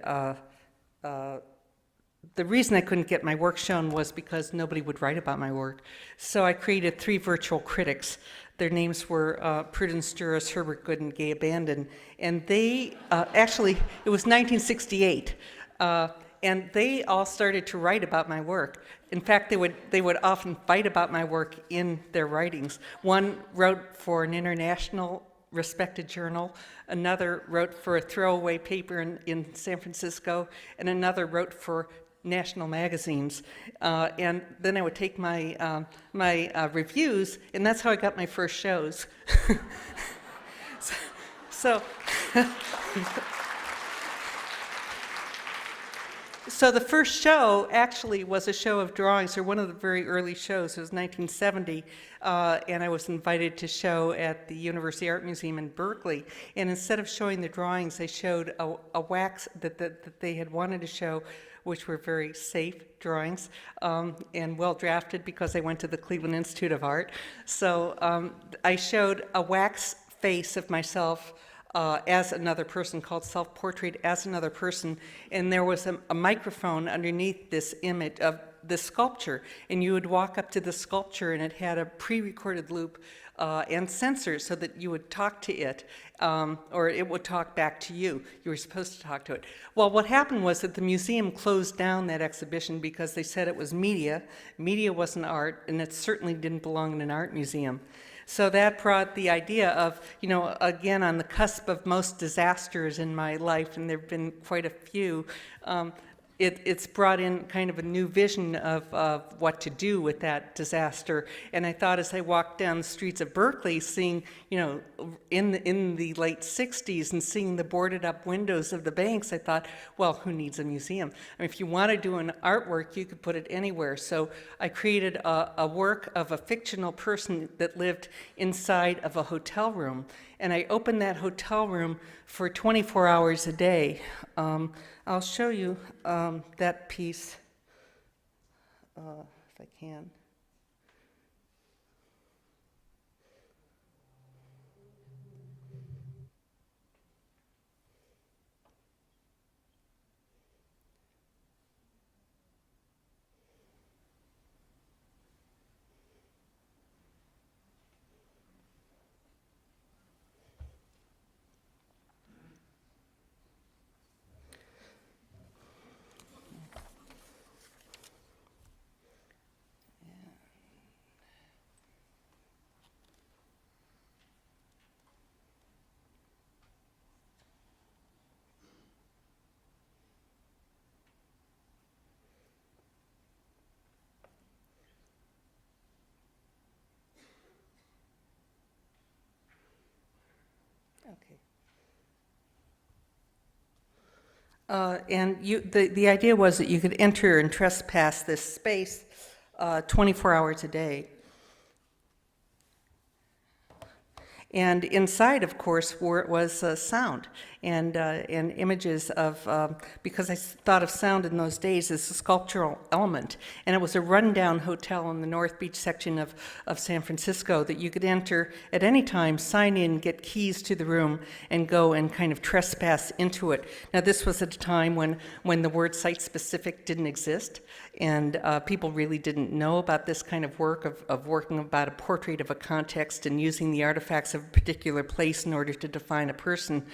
the reason I couldn't get my work shown was because nobody would write about my work. So I created 3 virtual critics. Their names were Prudence Juris, Herbert Good, and Gay Abandon. And they, actually, it was 1968. And they all started to write about my work. In fact, they would often fight about my work in their writings. One wrote for an international respected journal, another wrote for a throwaway paper in San Francisco, and another wrote for national magazines. And then I would take my reviews, and that's how I got my first shows. So the first show actually was a show of drawings, or one of the very early shows. It was 1970, and I was invited to show at the University Art Museum in Berkeley. And instead of showing the drawings, they showed a wax that they had wanted to show, which were very safe drawings and well drafted because I went to the Cleveland Institute of Art. So I showed a wax face of myself as another person, called Self-Portrait as Another Person, and there was a microphone underneath this image of the sculpture, and you would walk up to the sculpture and it had a pre-recorded loop and sensors so that you would talk to it, or it would talk back to you. You were supposed to talk to it. Well, what happened was that the museum closed down that exhibition because they said it was media. Media wasn't art, and it certainly didn't belong in an art museum. So that brought the idea of, you know, again, on the cusp of most disasters in my life, and there have been quite a few, it's brought in kind of a new vision of what to do with that disaster. And I thought as I walked down the streets of Berkeley, seeing, you know, in the late 60s and seeing the boarded up windows of the banks, I thought, well, who needs a museum? I mean, if you want to do an artwork, you could put it anywhere. So I created a work of a fictional person that lived inside of a hotel room. And I opened that hotel room for 24 hours a day. I'll show you that piece, if I can. Okay. And the idea was that you could enter and trespass this space 24 hours a day. And inside, of course, was sound and images of, because I thought of sound in those days as a sculptural element. And it was a rundown hotel in the North Beach section of San Francisco that you could enter at any time, sign in, get keys to the room, and go and kind of trespass into it. Now, this was at a time when the word site-specific didn't exist, and people really didn't know about this kind of work, of working about a portrait of a context and using the artifacts of a particular place in order to define a person.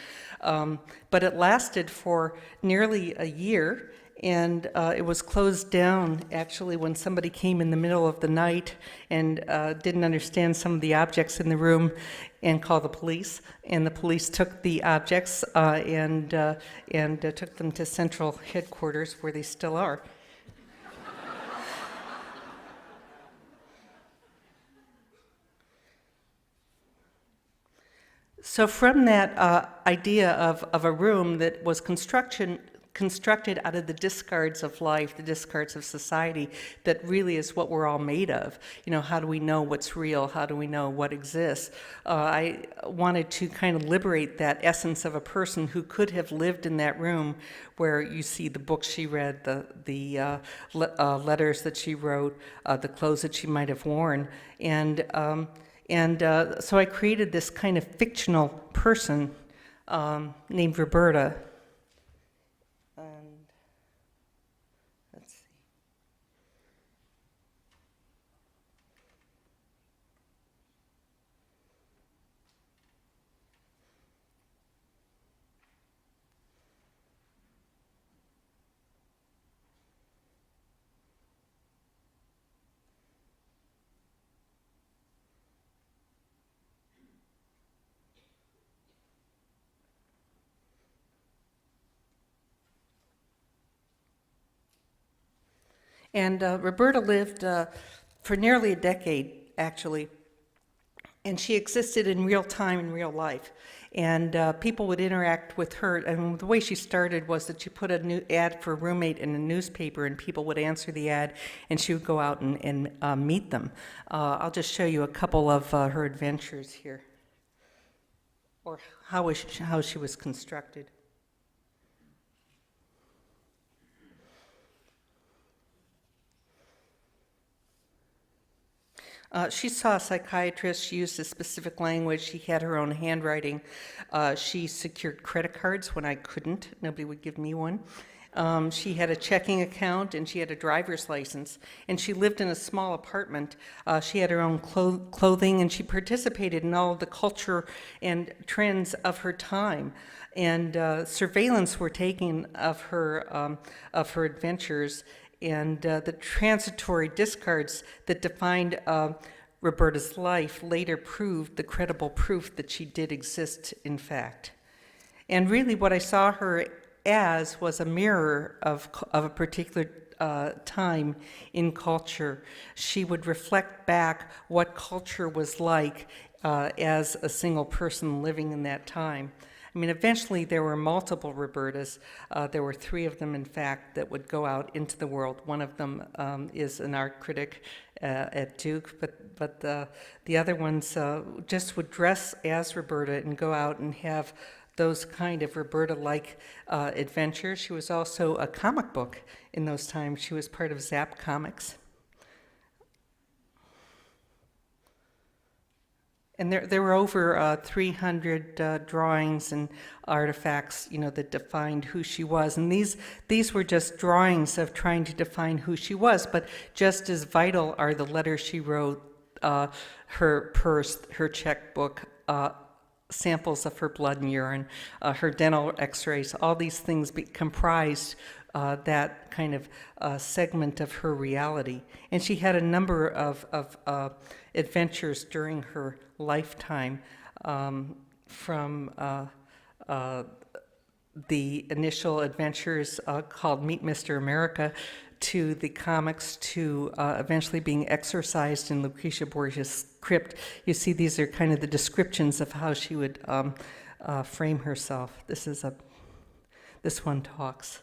But it lasted for nearly a year, and it was closed down actually when somebody came in the middle of the night and didn't understand some of the objects in the room and called the police. And the police took the objects and took them to central headquarters, where they still are. So from that idea of a room that was constructed out of the discards of life, the discards of society, that really is what we're all made of. You know, how do we know what's real? How do we know what exists? I wanted to kind of liberate that essence of a person who could have lived in that room, where you see the books she read, the letters that she wrote, the clothes that she might have worn, and so I created this kind of fictional person named Roberta. And let's see. And Roberta lived for nearly a decade, actually, And she existed in real time, in real life. And people would interact with her. And the way she started was that she put a new ad for a roommate in a newspaper, and people would answer the ad, and she would go out and meet them. I'll just show you a couple of her adventures here, or how she was constructed. She saw a psychiatrist. She used a specific language. She had her own handwriting. She secured credit cards when I couldn't. Nobody would give me one. She had a checking account, and she had a driver's license. And she lived in a small apartment. She had her own clothing, and she participated in all of the culture and trends of her time. And surveillance were taken of her adventures. And the transitory discards that defined Roberta's life later proved the credible proof that she did exist, in fact. And really what I saw her as was a mirror of a particular time in culture. She would reflect back what culture was like as a single person living in that time. I mean, eventually there were multiple Robertas. There were 3 of them, in fact, that would go out into the world. One of them is an art critic at Duke, but the other ones just would dress as Roberta and go out and have those kind of Roberta-like adventures. She was also a comic book in those times. She was part of Zap Comics. And there were over 300 drawings and artifacts, that defined who she was. And these were just drawings of trying to define who she was. But just as vital are the letters she wrote, her purse, her checkbook, samples of her blood and urine, her dental x-rays. All these things comprised that kind of segment of her reality. And she had a number of adventures during her lifetime, from the initial adventures called Meet Mr. America, to the comics, to eventually being exorcised in Lucretia Borgia's crypt. You see, these are kind of the descriptions of how she would frame herself. This one talks.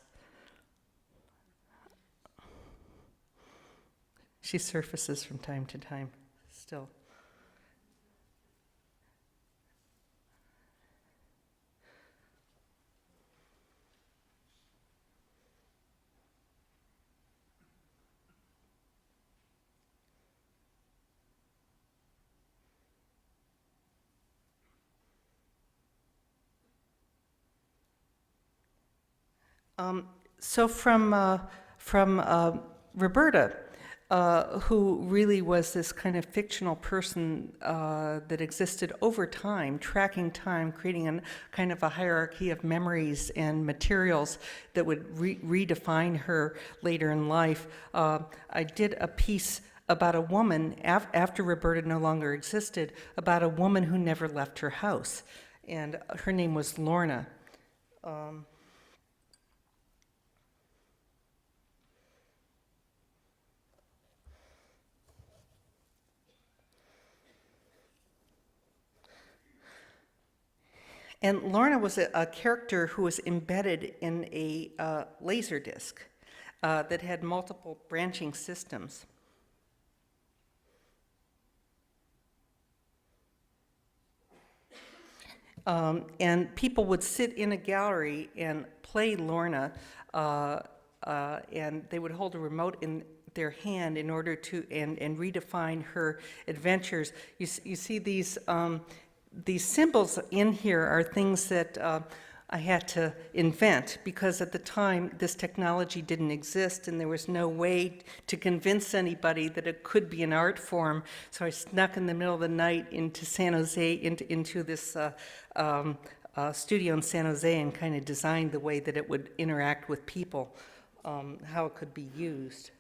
She surfaces from time to time still. So from Roberta, who really was this kind of fictional person that existed over time, tracking time, creating a kind of a hierarchy of memories and materials that would redefine her later in life. I did a piece about a woman, after Roberta no longer existed, about a woman who never left her house. And her name was Lorna. And Lorna was a character who was embedded in a laser disc that had multiple branching systems. And people would sit in a gallery and play Lorna, and they would hold a remote in their hand in order to and redefine her adventures. You see these symbols in here are things that I had to invent, because at the time this technology didn't exist and there was no way to convince anybody that it could be an art form. So I snuck in the middle of the night into San Jose, into this studio in San Jose, and kind of designed the way that it would interact with people, how it could be used.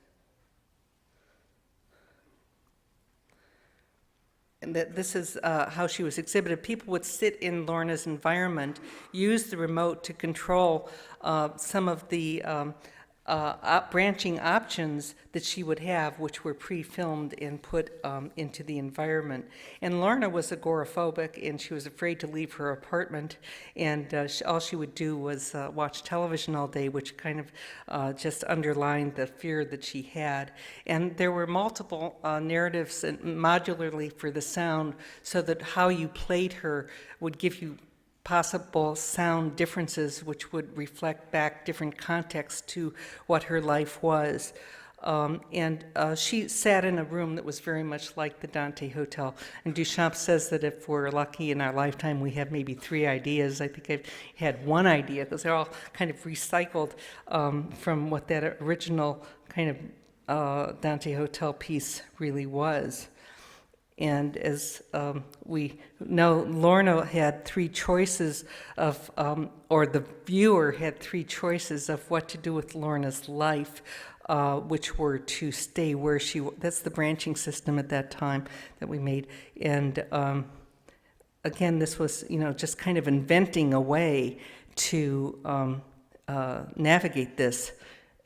And that this is how she was exhibited. People would sit in Lorna's environment, use the remote to control some of the branching options that she would have, which were pre-filmed and put into the environment. And Lorna was agoraphobic, and she was afraid to leave her apartment, and all she would do was watch television all day, which kind of just underlined the fear that she had. And there were multiple narratives and modularly for the sound, so that how you played her would give you possible sound differences, which would reflect back different contexts to what her life was. She sat in a room that was very much like the Dante Hotel. And Duchamp says that if we're lucky in our lifetime, we have maybe 3 ideas. I think I've had 1 idea, because they're all kind of recycled from what that original kind of Dante Hotel piece really was. And as we know, Lorna had 3 choices of, or the viewer had 3 choices of what to do with Lorna's life, which were to stay where she, that's the branching system at that time that we made. And again, this was, just kind of inventing a way to navigate this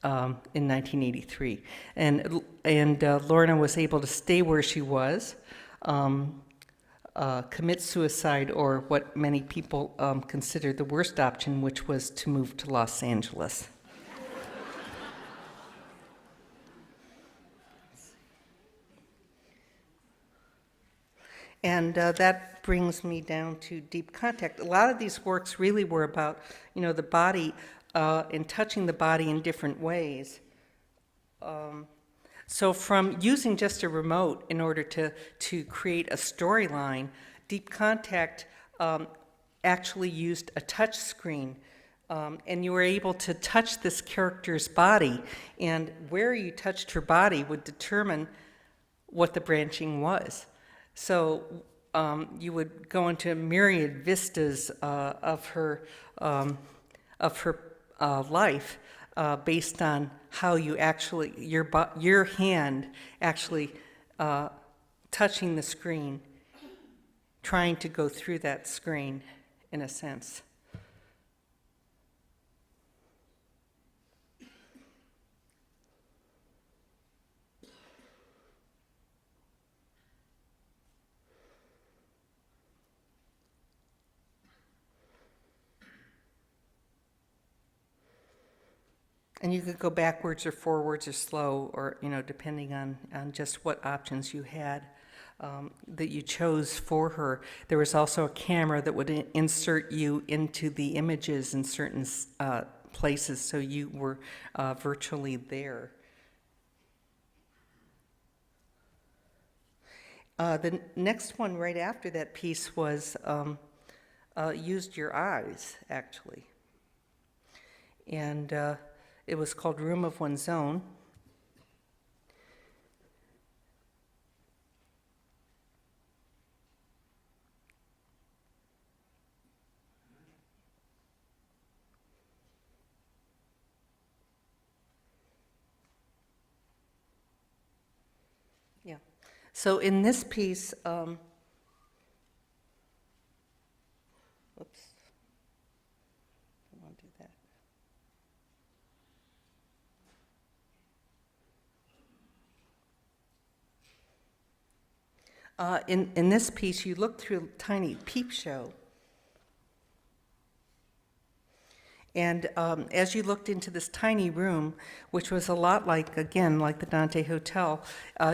in 1983. And Lorna was able to stay where she was, commit suicide, or what many people consider the worst option, which was to move to Los Angeles. And that brings me down to deep contact. A lot of these works really were about, the body and touching the body in different ways. So from using just a remote in order to create a storyline, Deep Contact actually used a touch screen. And you were able to touch this character's body, and where you touched her body would determine what the branching was. So you would go into myriad vistas of her life based on how you actually, your hand actually touching the screen, trying to go through that screen in a sense. And you could go backwards or forwards or slow, or, depending on just what options you had that you chose for her. There was also a camera that would insert you into the images in certain places, so you were virtually there. The next one right after that piece was used your eyes, actually. And it was called Room of One's Own. Yeah. So in this piece, oops. I want to do that. In this piece, you look through a tiny peep show. And as you looked into this tiny room, which was a lot like, again, like the Dante Hotel,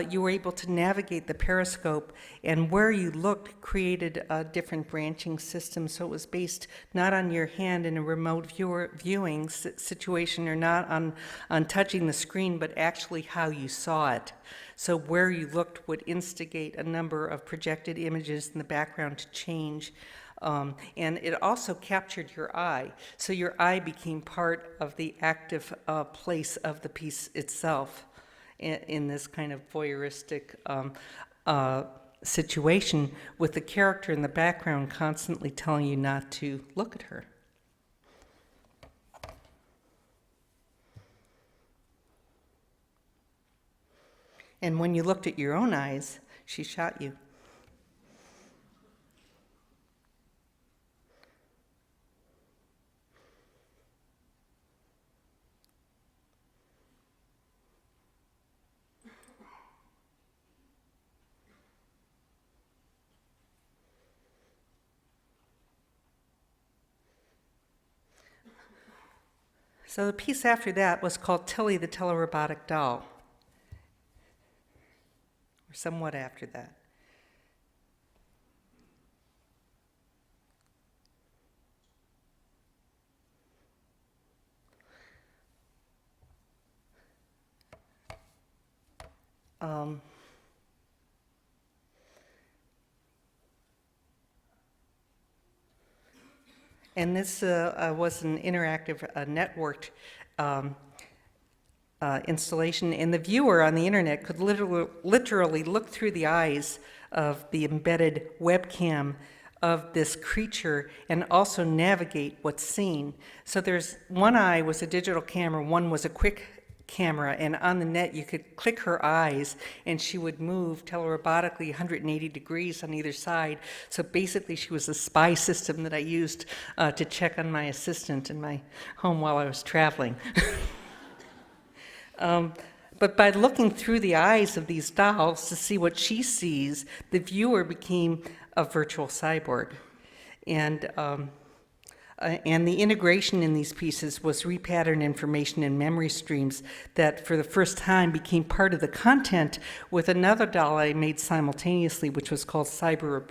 you were able to navigate the periscope, and where you looked created a different branching system. So it was based not on your hand in a remote viewing situation, or not on touching the screen, but actually how you saw it. So where you looked would instigate a number of projected images in the background to change. And it also captured your eye. So your eye became part of the active place of the piece itself in this kind of voyeuristic situation, with the character in the background constantly telling you not to look at her. And when you looked at your own eyes, she shot you. So the piece after that was called Tilly the Telerobotic Doll, or somewhat after that. And this was an interactive, networked installation, and the viewer on the internet could literally look through the eyes of the embedded webcam of this creature and also navigate what's seen. So there's one eye was a digital camera, one was a quick camera, and on the net you could click her eyes and she would move telerobotically 180 degrees on either side. So basically she was a spy system that I used to check on my assistant in my home while I was traveling. But by looking through the eyes of these dolls to see what she sees, the viewer became a virtual cyborg. And the integration in these pieces was repatterned information and memory streams that for the first time became part of the content with another doll I made simultaneously, which was called Cyber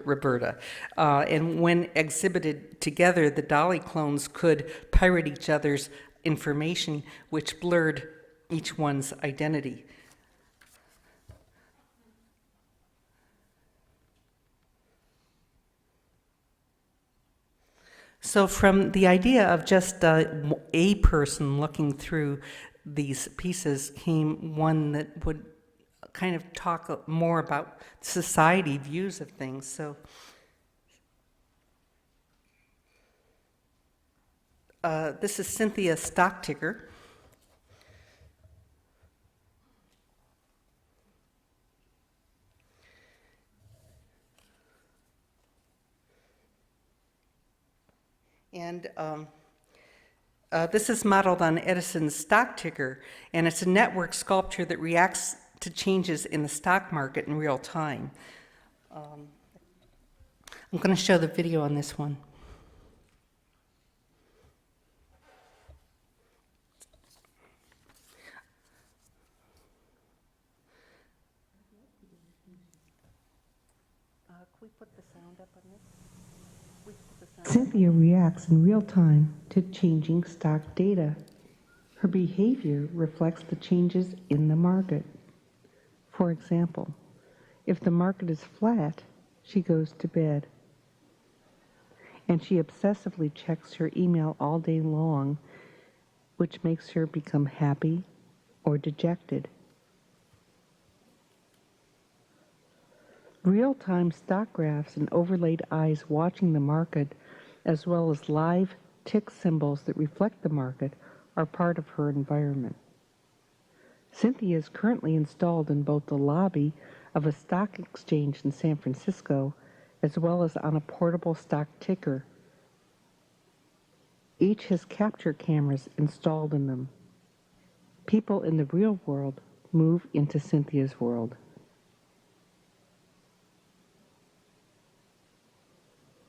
Roberta. And when exhibited together, the dolly clones could pirate each other's information, which blurred each one's identity. So from the idea of just a person looking through these pieces came one that would kind of talk more about society views of things. So this is Cynthia Stock Ticker. And this is modeled on Edison's stock ticker, and it's a network sculpture that reacts to changes in the stock market in real time. I'm going to show the video on this one. Can we put the sound up on this? Cynthia reacts in real time to changing stock data. Her behavior reflects the changes in the market. For example, if the market is flat, she goes to bed. And she obsessively checks her email all day long, which makes her become happy or dejected. Real-time stock graphs and overlaid eyes watching the market, as well as live tick symbols that reflect the market, are part of her environment. Cynthia is currently installed in both the lobby of a stock exchange in San Francisco, as well as on a portable stock ticker. Each has capture cameras installed in them. People in the real world move into Cynthia's world.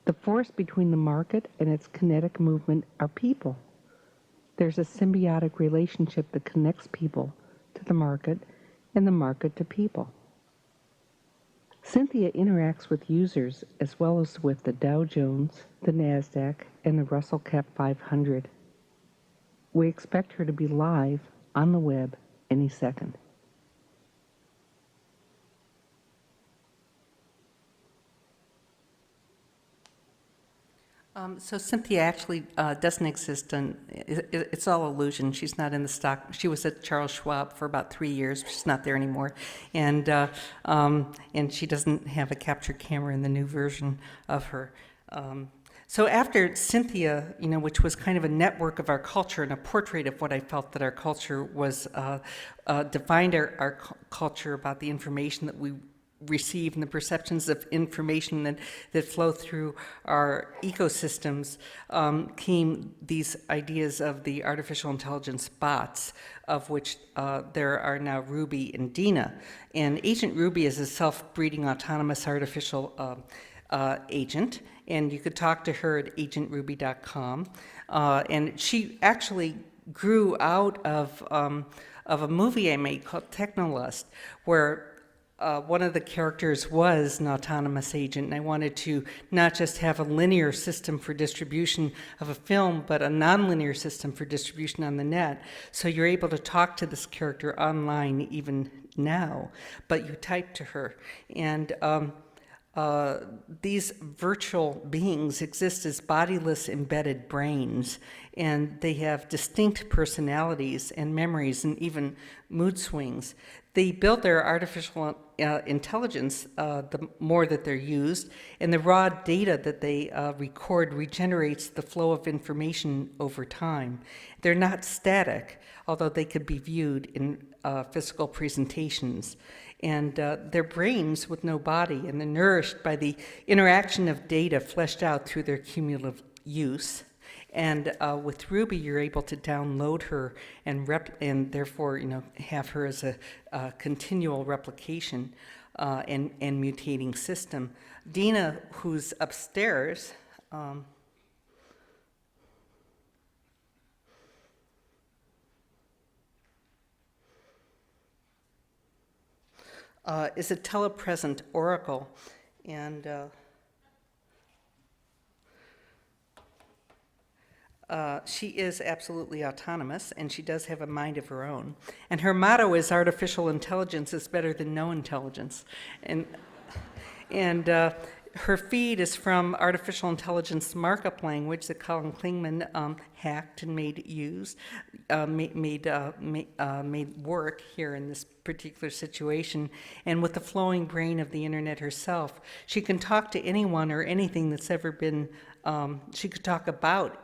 The force between the market and its kinetic movement are people. There's a symbiotic relationship that connects people to the market and the market to people. Cynthia interacts with users as well as with the Dow Jones, the NASDAQ, and the Russell Cap 500. We expect her to be live on the web any second. So Cynthia actually doesn't exist, and it's all illusion. She's not in the stock. She was at Charles Schwab for about 3 years. She's not there anymore, and she doesn't have a capture camera in the new version of her. So after Cynthia, which was kind of a network of our culture and a portrait of what I felt that our culture was, defined our culture about the information that we receive and the perceptions of information that flow through our ecosystems, came these ideas of the artificial intelligence bots, of which there are now Ruby and Dina. And Agent Ruby is a self-breeding autonomous artificial agent, and you could talk to her at agentruby.com. And she actually grew out of a movie I made called Technolust, where one of the characters was an autonomous agent, and I wanted to not just have a linear system for distribution of a film, but a nonlinear system for distribution on the net. So you're able to talk to this character online even now, but you type to her. And these virtual beings exist as bodiless embedded brains, and they have distinct personalities and memories and even mood swings. They build their artificial intelligence the more that they're used, and the raw data that they record regenerates the flow of information over time. They're not static, although they could be viewed in physical presentations. And they're brains with no body, and they're nourished by the interaction of data fleshed out through their cumulative use. And with Ruby, you're able to download her and therefore, have her as a continual replication and mutating system. Dina, who's upstairs, is a telepresent oracle, and she is absolutely autonomous, and she does have a mind of her own. And her motto is artificial intelligence is better than no intelligence. And her feed is from artificial intelligence markup language that Colin Klingman hacked and made work here in this particular situation. And with the flowing brain of the internet herself, she can talk to anyone or anything that's ever been. She could talk about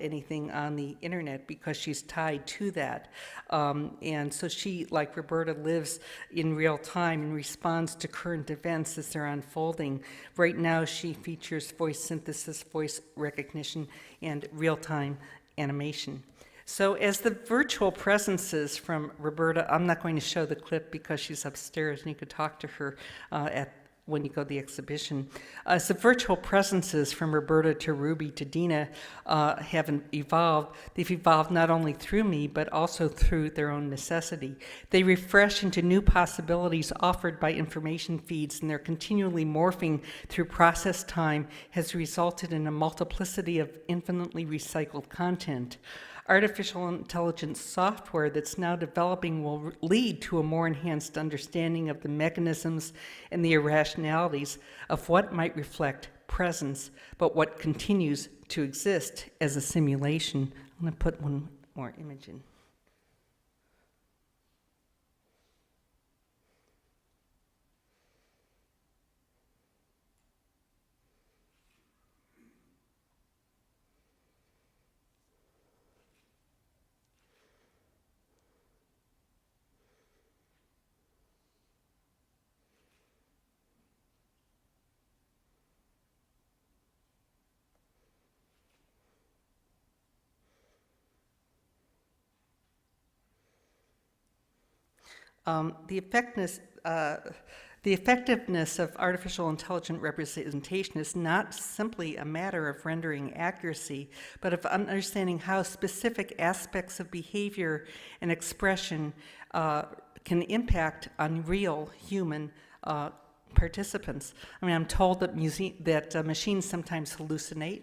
anything on the internet because she's tied to that. And so she, like Roberta, lives in real time and responds to current events as they're unfolding. Right now, she features voice synthesis, voice recognition, and real-time animation. So as the virtual presences from Roberta, I'm not going to show the clip because she's upstairs and you could talk to her when you go to the exhibition. As the virtual presences from Roberta to Ruby to Dina have evolved, they've evolved not only through me, but also through their own necessity. They refresh into new possibilities offered by information feeds, and their continually morphing through process time has resulted in a multiplicity of infinitely recycled content. Artificial intelligence software that's now developing will lead to a more enhanced understanding of the mechanisms and the irrationalities of what might reflect presence, but what continues to exist as a simulation. I'm going to put one more image in. The effectiveness of artificial intelligent representation is not simply a matter of rendering accuracy, but of understanding how specific aspects of behavior and expression can impact on real human participants. I mean, I'm told that machines sometimes hallucinate.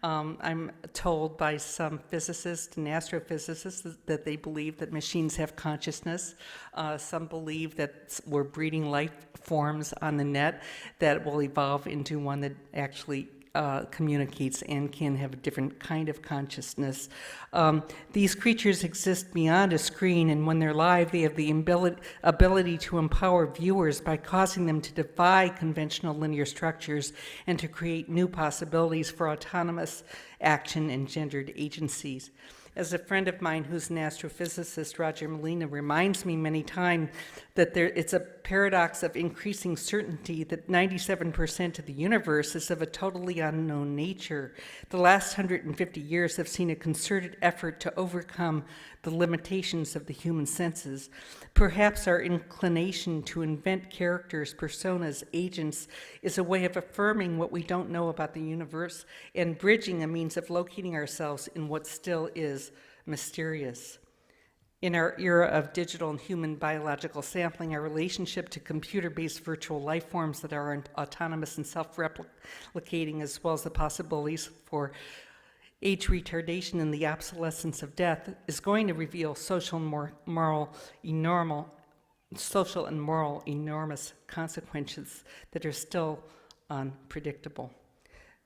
I'm told by some physicists and astrophysicists that they believe that machines have consciousness. Some believe that we're breeding life forms on the net that will evolve into one that actually communicates and can have a different kind of consciousness. These creatures exist beyond a screen, and when they're live, they have the ability to empower viewers by causing them to defy conventional linear structures and to create new possibilities for autonomous action and gendered agencies. As a friend of mine who's an astrophysicist, Roger Molina, reminds me many times that it's a paradox of increasing certainty that 97% of the universe is of a totally unknown nature. The last 150 years have seen a concerted effort to overcome the limitations of the human senses. Perhaps our inclination to invent characters, personas, agents is a way of affirming what we don't know about the universe and bridging a means of locating ourselves in what still is mysterious. In our era of digital and human biological sampling, our relationship to computer-based virtual life forms that are autonomous and self-replicating, as well as the possibilities for age retardation and the obsolescence of death, is going to reveal social and moral enormous consequences that are still unpredictable.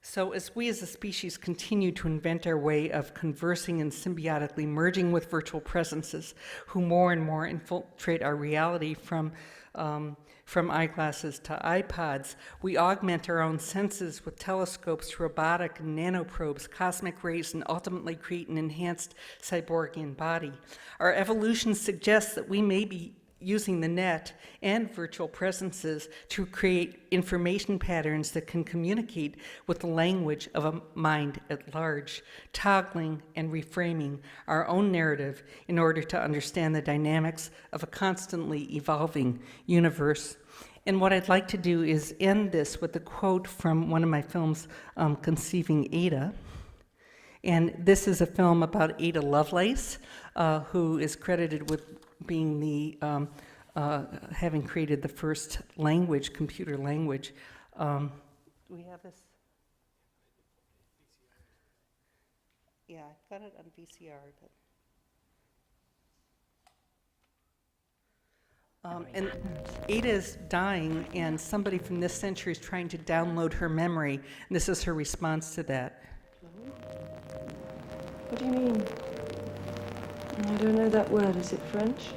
So as we as a species continue to invent our way of conversing and symbiotically merging with virtual presences who more and more infiltrate our reality from eyeglasses to iPods, we augment our own senses with telescopes, robotic and nanoprobes, cosmic rays, and ultimately create an enhanced cyborgian body. Our evolution suggests that we may be using the net and virtual presences to create information patterns that can communicate with the language of a mind at large, toggling and reframing our own narrative in order to understand the dynamics of a constantly evolving universe. And what I'd like to do is end this with a quote from one of my films, Conceiving Ada. And this is a film about Ada Lovelace, who is credited with being the having created the first language, computer language. Do we have this? Yeah, I've got it on VCR. And Ada is dying, and somebody from this century is trying to download her memory, and this is her response to that. What do you mean? I don't know that word. Is it French?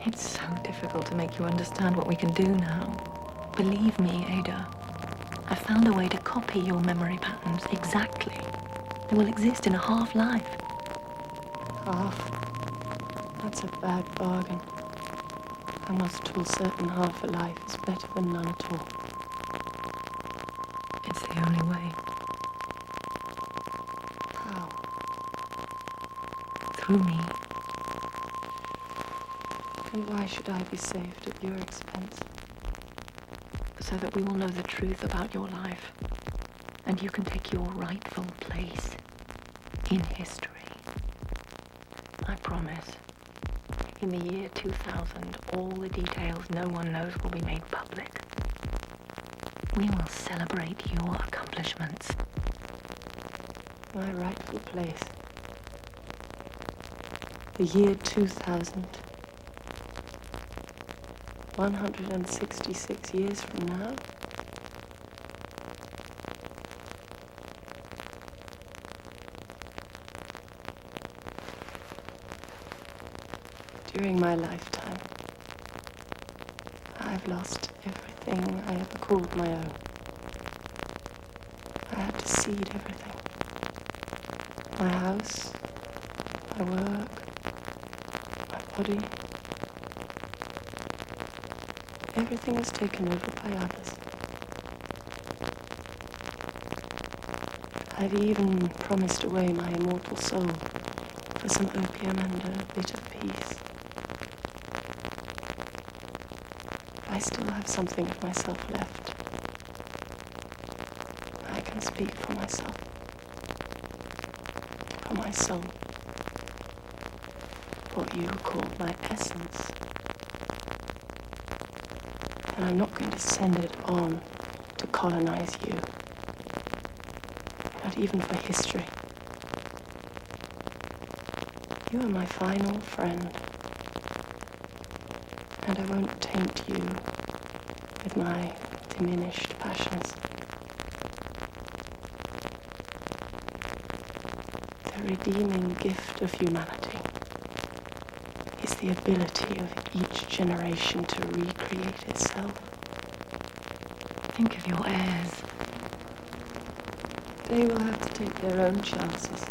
It's so difficult to make you understand what we can do now. Believe me, Ada, I found a way to copy your memory patterns exactly. They will exist in a half-life. Half. That's a bad bargain. I'm not at all certain half a life is better than none at all. It's the only way. How? Through me. And why should I be saved at your expense? So that we will know the truth about your life. And you can take your rightful place in history. I promise. In the year 2000, all the details no one knows will be made public. We will celebrate your accomplishments. My rightful place. The year 2000. 166 years from now. During my lifetime, I've lost everything I ever called my own. I had to cede everything. My house, my work, my body. Everything is taken over by others. I'd even promised away my immortal soul for some opium and a bit of peace. I still have something of myself left. I can speak for myself, for my soul, what you call my essence. And I'm not going to send it on to colonize you, not even for history. You are my final friend. And I won't taint you with my diminished passions. The redeeming gift of humanity is the ability of each generation to recreate itself. Think of your heirs. They will have to take their own chances.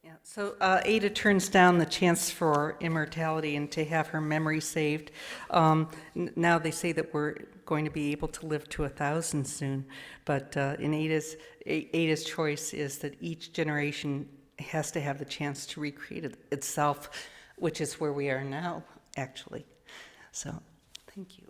Yeah, so Ada turns down the chance for immortality and to have her memory saved. Now they say that we're going to be able to live to 1,000 soon, but in Ada's choice is that each generation has to have the chance to recreate itself, which is where we are now, actually. So, thank you.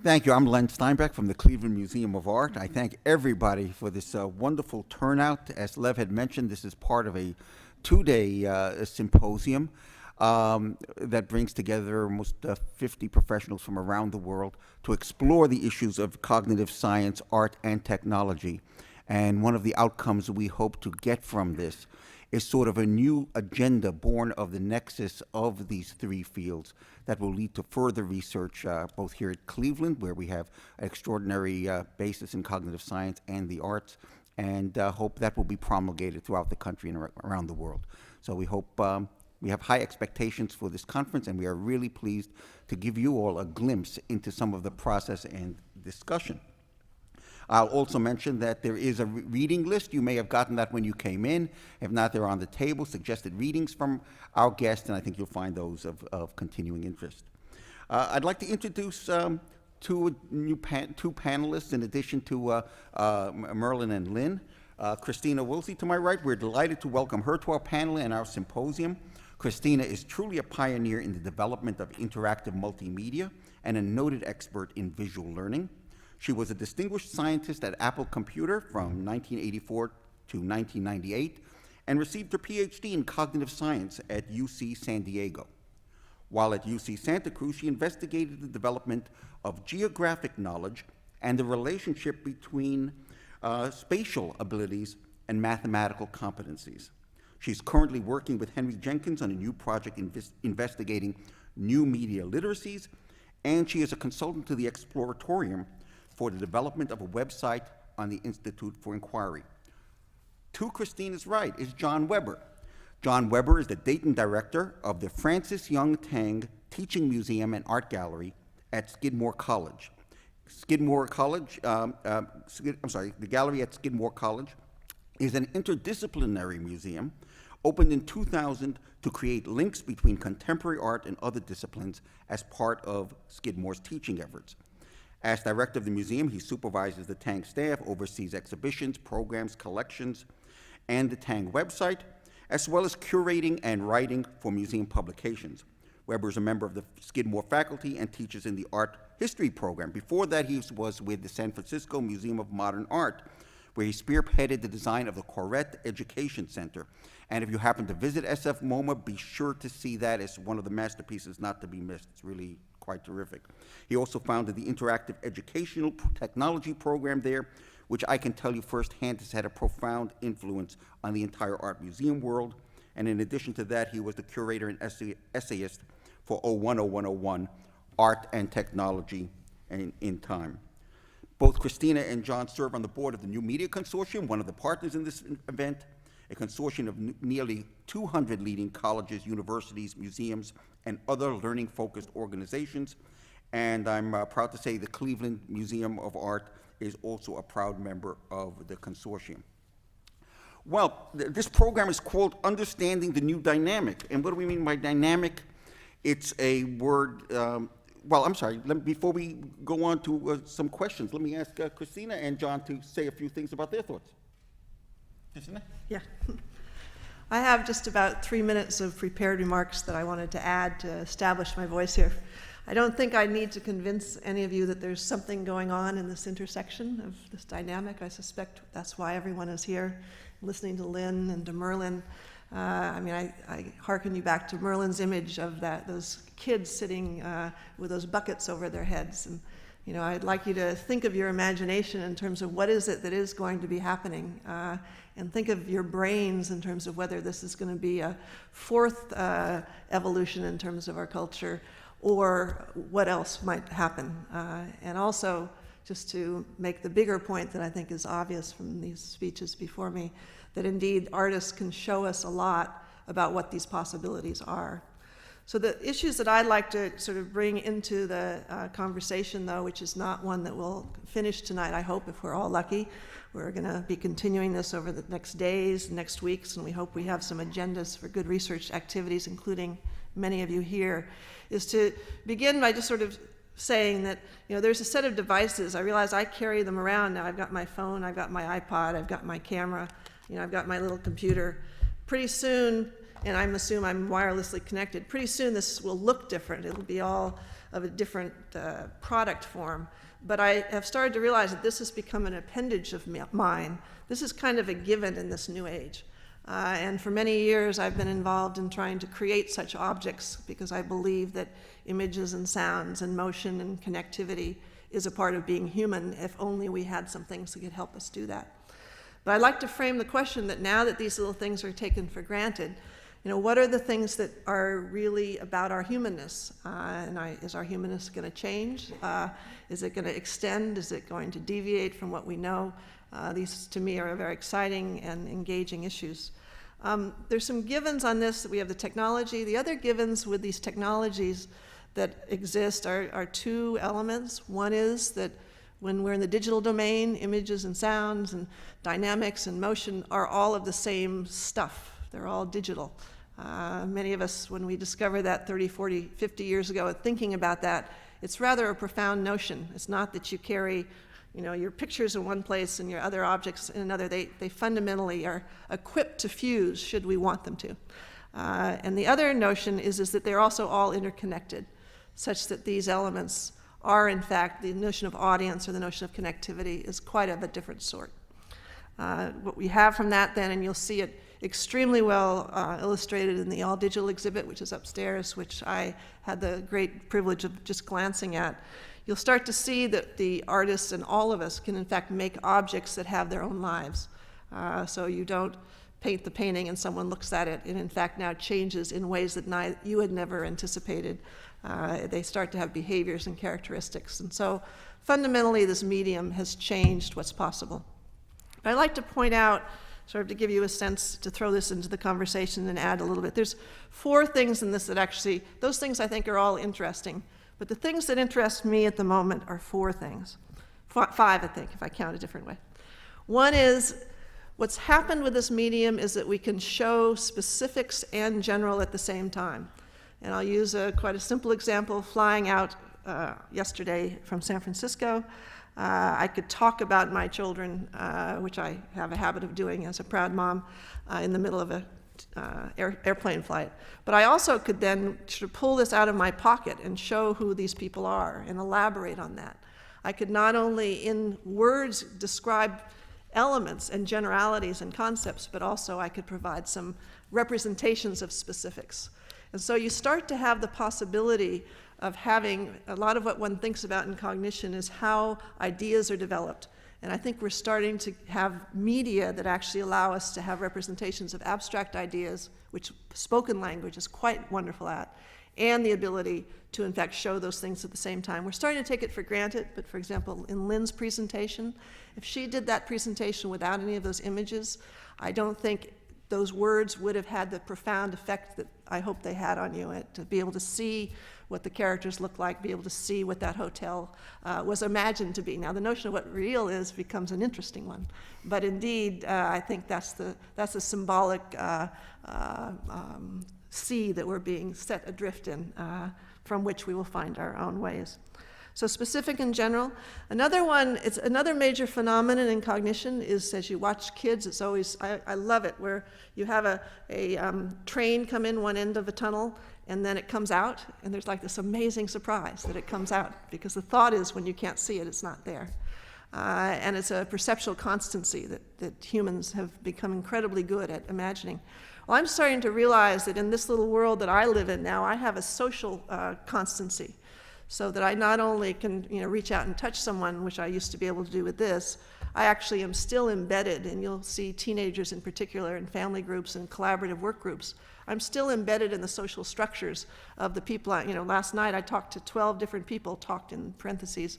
Thank you. I'm Len Steinbeck from the Cleveland Museum of Art. I thank everybody for this wonderful turnout. As Lev had mentioned, this is part of a two-day symposium that brings together almost 50 professionals from around the world to explore the issues of cognitive science, art, and technology. And one of the outcomes we hope to get from this is sort of a new agenda born of the nexus of these three fields that will lead to further research both here at Cleveland, where we have an extraordinary basis in cognitive science and the arts, and hope that will be promulgated throughout the country and around the world. So we hope, we have high expectations for this conference, and we are really pleased to give you all a glimpse into some of the process and discussion. I'll also mention that there is a reading list. You may have gotten that when you came in. If not, they're on the table, suggested readings from our guests, and I think you'll find those of continuing interest. I'd like to introduce two panelists in addition to Merlin and Lynn. Christina Wilsey to my right. We're delighted to welcome her to our panel and our symposium. Christina is truly a pioneer in the development of interactive multimedia and a noted expert in visual learning. She was a distinguished scientist at Apple Computer from 1984 to 1998 and received her PhD in cognitive science at UC San Diego. While at UC Santa Cruz, she investigated the development of geographic knowledge and the relationship between spatial abilities and mathematical competencies. She's currently working with Henry Jenkins on a new project investigating new media literacies, and she is a consultant to the Exploratorium for the development of a website on the Institute for Inquiry. To Christina's right is John Weber. John Weber is the Dayton director of the Francis Young Tang Teaching Museum and Art Gallery at Skidmore College. The gallery at Skidmore College is an interdisciplinary museum opened in 2000 to create links between contemporary art and other disciplines as part of Skidmore's teaching efforts. As director of the museum, he supervises the Tang staff, oversees exhibitions, programs, collections, and the Tang website, as well as curating and writing for museum publications. Weber is a member of the Skidmore faculty and teaches in the art history program. Before that, he was with the San Francisco Museum of Modern Art, where he spearheaded the design of the Corrette Education Center. And if you happen to visit SF MoMA, be sure to see that as one of the masterpieces not to be missed. It's really quite terrific. He also founded the Interactive Educational Technology Program there, which I can tell you firsthand has had a profound influence on the entire art museum world. And in addition to that, he was the curator and essayist for 010101, Art and Technology in Time. Both Christina and John serve on the board of the New Media Consortium, one of the partners in this event, a consortium of nearly 200 leading colleges, universities, museums, and other learning-focused organizations. And I'm proud to say the Cleveland Museum of Art is also a proud member of the consortium. Well, this program is called Understanding the New Dynamic. And what do we mean by dynamic? It's a word, before we go on to some questions, let me ask Christina and John to say a few things about their thoughts. Christina? Yeah. I have just about 3 minutes of prepared remarks that I wanted to add to establish my voice here. I don't think I need to convince any of you that there's something going on in this intersection of this dynamic. I suspect that's why everyone is here, listening to Lynn and to Merlin. I hearken you back to Merlin's image of those kids sitting with those buckets over their heads. And I'd like you to think of your imagination in terms of what is it that is going to be happening, and think of your brains in terms of whether this is going to be a fourth evolution in terms of our culture, or what else might happen. And also just to make the bigger point that I think is obvious from these speeches before me, that indeed artists can show us a lot about what these possibilities are. So the issues that I'd like to sort of bring into the conversation, though, which is not one that we'll finish tonight, I hope, if we're all lucky. We're going to be continuing this over the next days, next weeks, and we hope we have some agendas for good research activities, including many of you here, is to begin by just sort of saying that, you know, there's a set of devices. I realize I carry them around now. I've got my phone, I've got my iPod, I've got my camera, you know, I've got my little computer. Pretty soon, and I assume I'm wirelessly connected, pretty soon this will look different. It'll be all of a different product form. But I have started to realize that this has become an appendage of mine. This is kind of a given in this new age. And for many years, I've been involved in trying to create such objects because I believe that images and sounds and motion and connectivity is a part of being human, if only we had some things that could help us do that. But I'd like to frame the question that now that these little things are taken for granted, you know, what are the things that are really about our humanness? Is our humanness going to change? Is it going to extend? Is it going to deviate from what we know? These, to me, are very exciting and engaging issues. There's some givens on this. We have the technology. The other givens with these technologies that exist are two elements. One is that when we're in the digital domain, images and sounds and dynamics and motion are all of the same stuff. They're all digital. Many of us, when we discovered that 30, 40, 50 years ago, thinking about that, it's rather a profound notion. It's not that you carry, you know, your pictures in one place and your other objects in another. They fundamentally are equipped to fuse should we want them to. And the other notion is that they're also all interconnected, such that these elements are, in fact, the notion of audience or the notion of connectivity is quite of a different sort. What we have from that then, and you'll see it extremely well illustrated in the all-digital exhibit, which is upstairs, which I had the great privilege of just glancing at. You'll start to see that the artists and all of us can, in fact, make objects that have their own lives. So you don't paint the painting and someone looks at it, and in fact now changes in ways that you had never anticipated. They start to have behaviors and characteristics. And so fundamentally, this medium has changed what's possible. But I'd like to point out, sort of to give you a sense, to throw this into the conversation and add a little bit. There's 4 things in this that actually, those things I think are all interesting, but the things that interest me at the moment are 4 things. 5, I think, if I count a different way. One is, what's happened with this medium is that we can show specifics and general at the same time. And I'll use quite a simple example, flying out yesterday from San Francisco. I could talk about my children, which I have a habit of doing as a proud mom, in the middle of an airplane flight. But I also could then sort of pull this out of my pocket and show who these people are and elaborate on that. I could not only in words describe elements and generalities and concepts, but also I could provide some representations of specifics. And so you start to have the possibility of having, a lot of what one thinks about in cognition is how ideas are developed. And I think we're starting to have media that actually allow us to have representations of abstract ideas, which spoken language is quite wonderful at, and the ability to, in fact, show those things at the same time. We're starting to take it for granted, but for example, in Lynn's presentation, if she did that presentation without any of those images, I don't think those words would have had the profound effect that I hope they had on you, to be able to see what the characters look like, be able to see what that hotel was imagined to be. Now, the notion of what real is becomes an interesting one. But indeed, I think that's a symbolic sea that we're being set adrift in, from which we will find our own ways. So specific and general. Another one, it's another major phenomenon in cognition is as you watch kids, it's always, I love it, where you have a train come in one end of a tunnel and then it comes out and there's like this amazing surprise that it comes out because the thought is when you can't see it, it's not there. And it's a perceptual constancy that humans have become incredibly good at imagining. Well, I'm starting to realize that in this little world that I live in now, I have a social constancy. So that I not only can reach out and touch someone, which I used to be able to do with this, I actually am still embedded, and you'll see teenagers in particular in family groups and collaborative work groups. I'm still embedded in the social structures of the people. Last night I talked to 12 different people, talked in parentheses,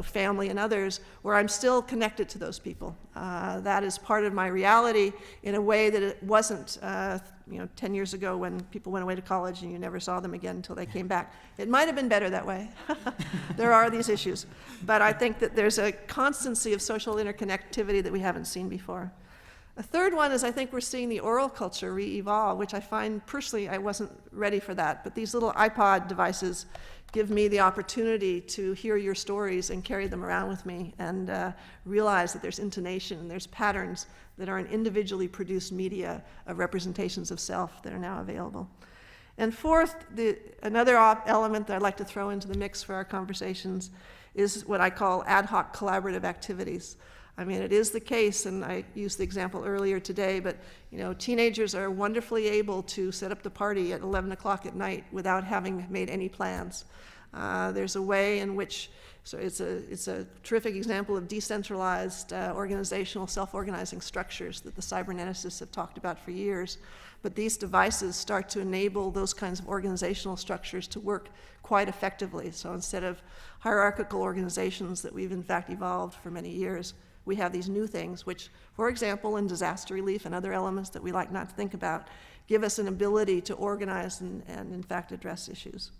family and others, where I'm still connected to those people. That is part of my reality in a way that it wasn't 10 years ago when people went away to college and you never saw them again until they came back. It might have been better that way. There are these issues. But I think that there's a constancy of social interconnectivity that we haven't seen before. A third one is I think we're seeing the oral culture re-evolve, which I find personally I wasn't ready for that. But these little iPod devices give me the opportunity to hear your stories and carry them around with me and realize that there's intonation and there's patterns that are in individually produced media of representations of self that are now available. And fourth, another element that I'd like to throw into the mix for our conversations is what I call ad hoc collaborative activities. I mean, it is the case, and I used the example earlier today, but teenagers are wonderfully able to set up the party at 11 o'clock at night without having made any plans. There's a way in which, so it's a terrific example of decentralized organizational, self-organizing structures that the cyberneticists have talked about for years. But these devices start to enable those kinds of organizational structures to work quite effectively. So instead of hierarchical organizations that we've in fact evolved for many years, we have these new things which, for example, in disaster relief and other elements that we like not to think about, give us an ability to organize and in fact address issues.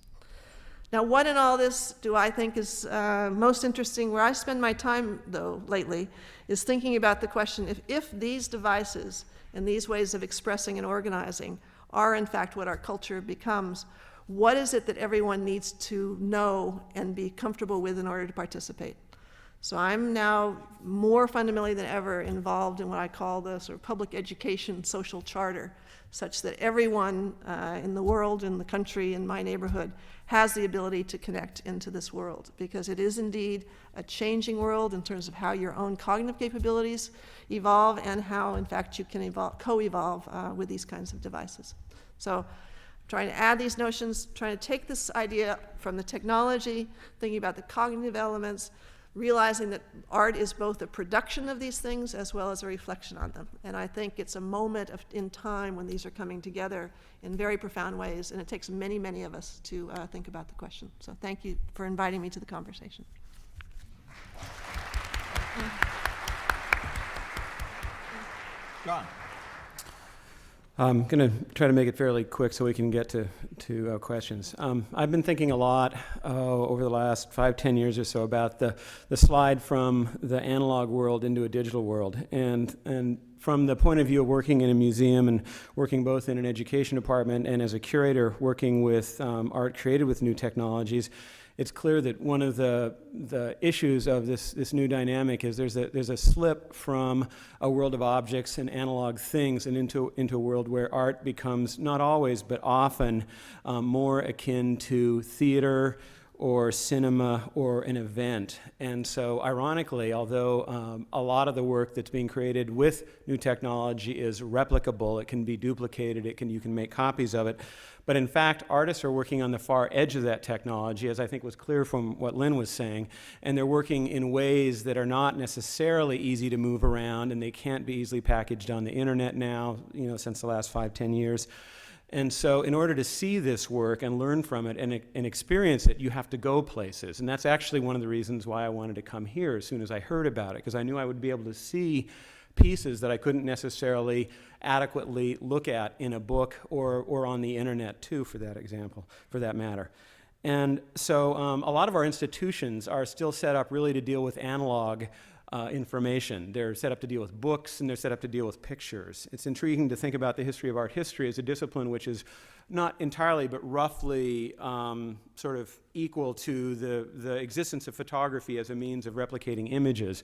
Now, what in all this do I think is most interesting? Where I spend my time, though, lately, is thinking about the question, if these devices and these ways of expressing and organizing are in fact what our culture becomes, what is it that everyone needs to know and be comfortable with in order to participate? So I'm now more fundamentally than ever involved in what I call the sort of public education social charter, such that everyone in the world, in the country, in my neighborhood, has the ability to connect into this world, because it is indeed a changing world in terms of how your own cognitive capabilities evolve and how, in fact, you can co-evolve with these kinds of devices. So trying to add these notions, trying to take this idea from the technology, thinking about the cognitive elements, realizing that art is both a production of these things as well as a reflection on them. And I think it's a moment in time when these are coming together in very profound ways, and it takes many, many of us to think about the question. So thank you for inviting me to the conversation. John. I'm going to try to make it fairly quick so we can get to questions. I've been thinking a lot over the last 5-10 years or so about the slide from the analog world into a digital world. And from the point of view of working in a museum and working both in an education department and as a curator working with art created with new technologies, it's clear that one of the issues of this new dynamic is there's a slip from a world of objects and analog things and into a world where art becomes not always but often more akin to theater or cinema or an event. And so ironically, although a lot of the work that's being created with new technology is replicable, it can be duplicated, you can make copies of it, but in fact, artists are working on the far edge of that technology, as I think was clear from what Lynn was saying, and they're working in ways that are not necessarily easy to move around, and they can't be easily packaged on the internet now, since the last 5-10 years. And so in order to see this work and learn from it and experience it, you have to go places. And that's actually one of the reasons why I wanted to come here as soon as I heard about it, because I knew I would be able to see pieces that I couldn't necessarily adequately look at in a book or on the internet too, for that matter. And so a lot of our institutions are still set up really to deal with analog information. They're set up to deal with books, and they're set up to deal with pictures. It's intriguing to think about the history of art history as a discipline which is not entirely but roughly sort of equal to the existence of photography as a means of replicating images.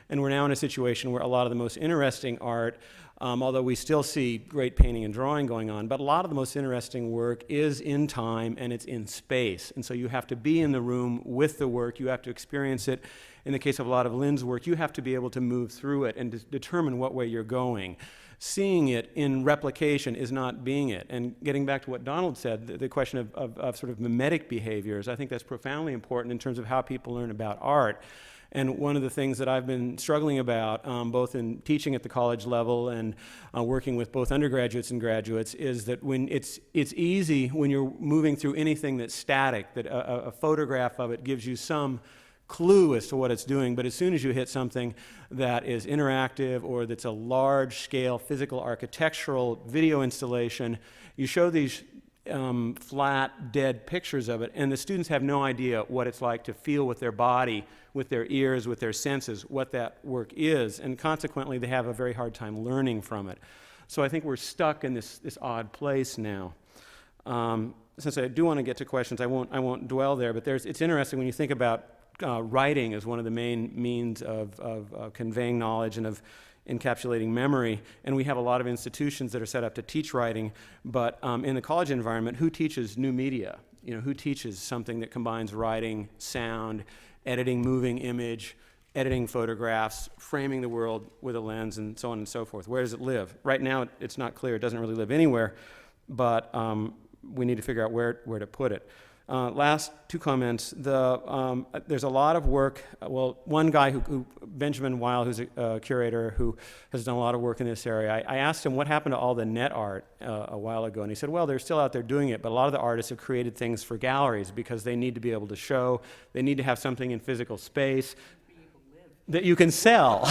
And we're now in a situation where a lot of the most interesting art, although we still see great painting and drawing going on, but a lot of the most interesting work is in time and it's in space. And so you have to be in the room with the work, you have to experience it. In the case of a lot of Lynn's work, you have to be able to move through it and determine what way you're going. Seeing it in replication is not being it. And getting back to what Donald said, the question of sort of mimetic behaviors, I think that's profoundly important in terms of how people learn about art. And one of the things that I've been struggling about, both in teaching at the college level and working with both undergraduates and graduates, is that when it's easy when you're moving through anything that's static, that a photograph of it gives you some clue as to what it's doing, but as soon as you hit something that is interactive or that's a large-scale physical architectural video installation, you show these flat, dead pictures of it, and the students have no idea what it's like to feel with their body, with their ears, with their senses, what that work is, and consequently they have a very hard time learning from it. So I think we're stuck in this odd place now. Since I do want to get to questions, I won't dwell there, but it's interesting when you think about writing as one of the main means of conveying knowledge and of encapsulating memory, and we have a lot of institutions that are set up to teach writing, but in the college environment, who teaches new media? You know, who teaches something that combines writing, sound, editing moving image, editing photographs, framing the world with a lens, and so on and so forth? Where does it live? Right now, it's not clear. It doesn't really live anywhere, but we need to figure out where to put it. Last two comments. There's a lot of work. Well, one guy, Benjamin Weil, who's a curator who has done a lot of work in this area, I asked him what happened to all the net art a while ago, and he said, well, they're still out there doing it, but a lot of the artists have created things for galleries because they need to be able to show, they need to have something in physical space that you can sell.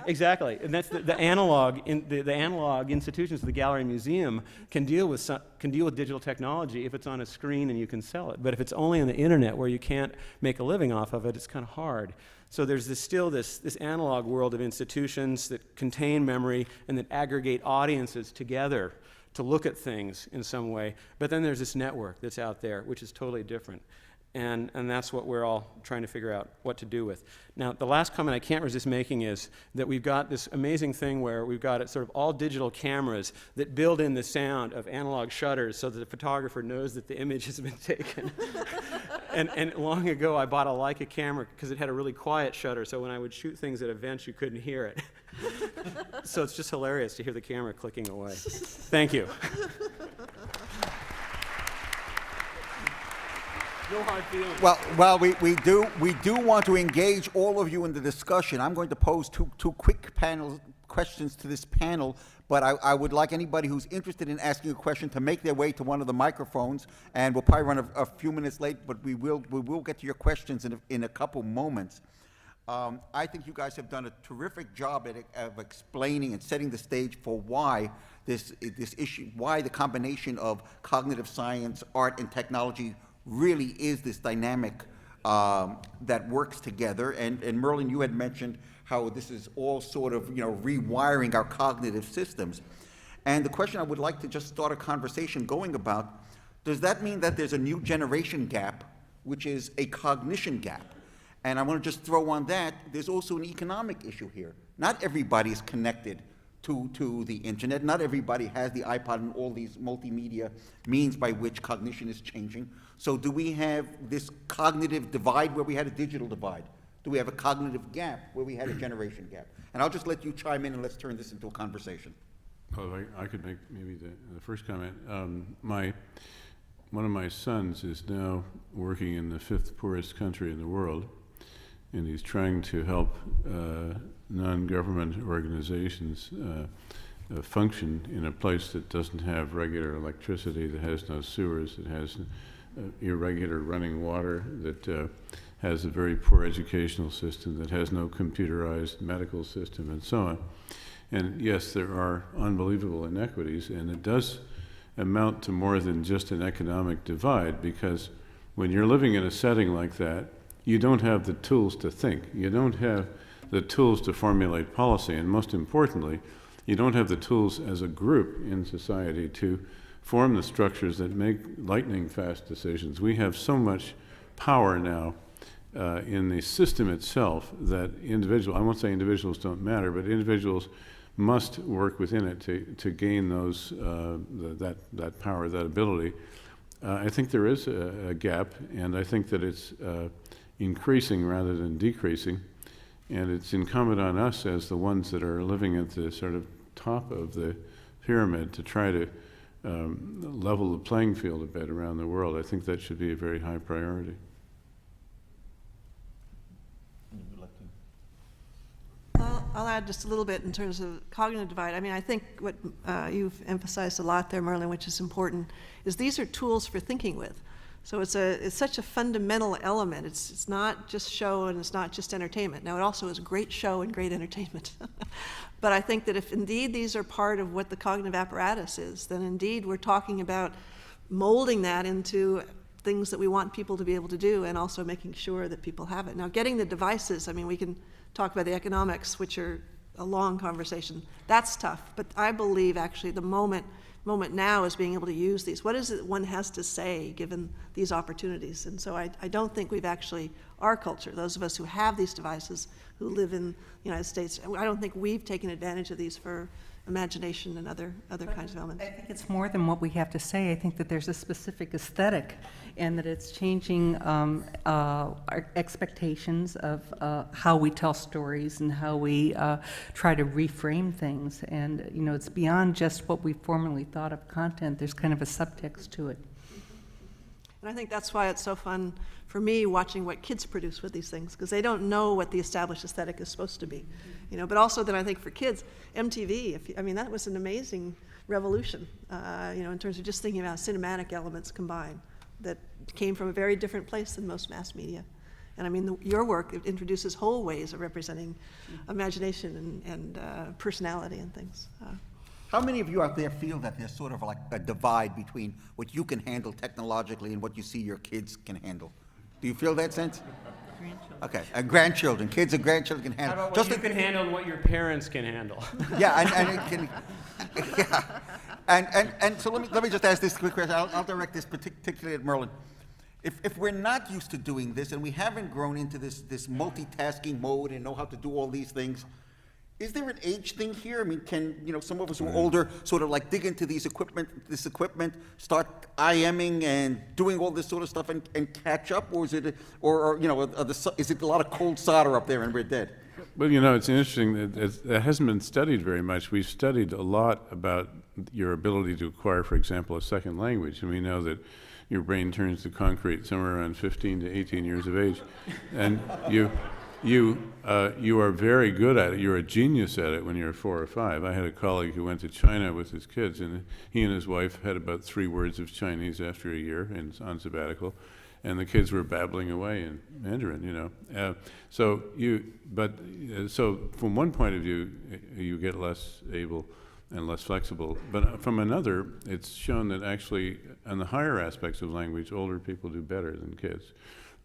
Exactly, and that's the analog. The analog institutions, the gallery museum, can deal with digital technology if it's on a screen and you can sell it. But if it's only on the internet where you can't make a living off of it, it's kind of hard. So there's still this analog world of institutions that contain memory and that aggregate audiences together to look at things in some way. But then there's this network that's out there, which is totally different. And that's what we're all trying to figure out what to do with. Now, the last comment I can't resist making is that we've got this amazing thing where we've got it sort of all digital cameras that build in the sound of analog shutters so that the photographer knows that the image has been taken. and long ago, I bought a Leica camera because it had a really quiet shutter, so when I would shoot things at events, you couldn't hear it. So it's just hilarious to hear the camera clicking away. Thank you. No hard feelings. Well, we do want to engage all of you in the discussion. I'm going to pose two quick questions to this panel, but I would like anybody who's interested in asking a question to make their way to one of the microphones, and we'll probably run a few minutes late, but we will get to your questions in a couple moments. I think you guys have done a terrific job of explaining and setting the stage for why this issue, why the combination of cognitive science, art, and technology really is this dynamic that works together. And Merlin, you had mentioned how this is all sort of, rewiring our cognitive systems. And the question I would like to just start a conversation going about, does that mean that there's a new generation gap, which is a cognition gap? And I want to just throw on that, there's also an economic issue here. Not everybody is connected to the internet. Not everybody has the iPod and all these multimedia means by which cognition is changing. So do we have this cognitive divide where we had a digital divide? Do we have a cognitive gap where we had a generation gap? And I'll just let you chime in and let's turn this into a conversation. Well, I could make maybe the first comment. One of my sons is now working in the 5th poorest country in the world, and he's trying to help non-government organizations function in a place that doesn't have regular electricity, that has no sewers, that has irregular running water, that has a very poor educational system, that has no computerized medical system, and so on. And yes, there are unbelievable inequities, and it does amount to more than just an economic divide, because when you're living in a setting like that, you don't have the tools to think. You don't have the tools to formulate policy, and most importantly, you don't have the tools as a group in society to form the structures that make lightning-fast decisions. We have so much power now in the system itself that I won't say individuals don't matter, but individuals must work within it to gain those that power, that ability. I think there is a gap, and I think that it's increasing rather than decreasing, and it's incumbent on us as the ones that are living at the sort of top of the pyramid to try to level the playing field a bit around the world. I think that should be a very high priority. I'll add just a little bit in terms of cognitive divide. I mean, I think what you've emphasized a lot there, Merlin, which is important, is these are tools for thinking with. So it's such a fundamental element. It's not just show and it's not just entertainment. Now, it also is great show and great entertainment. But I think that if indeed these are part of what the cognitive apparatus is, then indeed we're talking about molding that into things that we want people to be able to do, and also making sure that people have it. Now, getting the devices, I mean, we can talk about the economics, which are a long conversation. That's tough, but I believe actually the moment now is being able to use these. What is it one has to say given these opportunities? And so I don't think we've actually, our culture, those of us who have these devices, who live in the United States, I don't think we've taken advantage of these for imagination and other kinds of elements. I think it's more than what we have to say. I think that there's a specific aesthetic, and that it's changing our expectations of how we tell stories and how we try to reframe things. And it's beyond just what we formerly thought of content. There's kind of a subtext to it. And I think that's why it's so fun for me watching what kids produce with these things, because they don't know what the established aesthetic is supposed to be. But also then I think for kids, MTV, that was an amazing revolution, in terms of just thinking about cinematic elements combined that came from a very different place than most mass media. And your work, it introduces whole ways of representing imagination and personality and things. How many of you out there feel that there's sort of like a divide between what you can handle technologically and what you see your kids can handle? Do you feel that sense? Grandchildren. Okay, grandchildren, kids and grandchildren can handle. How about what you can handle and what your parents can handle? Yeah, and it can, yeah. And so let me just ask this quick question. I'll direct this particularly at Merlin. If we're not used to doing this and we haven't grown into this multitasking mode and know how to do all these things, is there an age thing here? I mean, can some of us who are older sort of like dig into this equipment, start IMing and doing all this sort of stuff and catch up, or is it, is it a lot of cold solder up there and we're dead? Well, it's interesting that it hasn't been studied very much. We've studied a lot about your ability to acquire, for example, a second language, and we know that your brain turns to concrete somewhere around 15 to 18 years of age, and you are very good at it. You're a genius at it when you're 4 or 5. I had a colleague who went to China with his kids, and he and his wife had about 3 words of Chinese after a year on sabbatical, and the kids were babbling away in Mandarin. So from one point of view, you get less able and less flexible. But from another, it's shown that actually, on the higher aspects of language, older people do better than kids.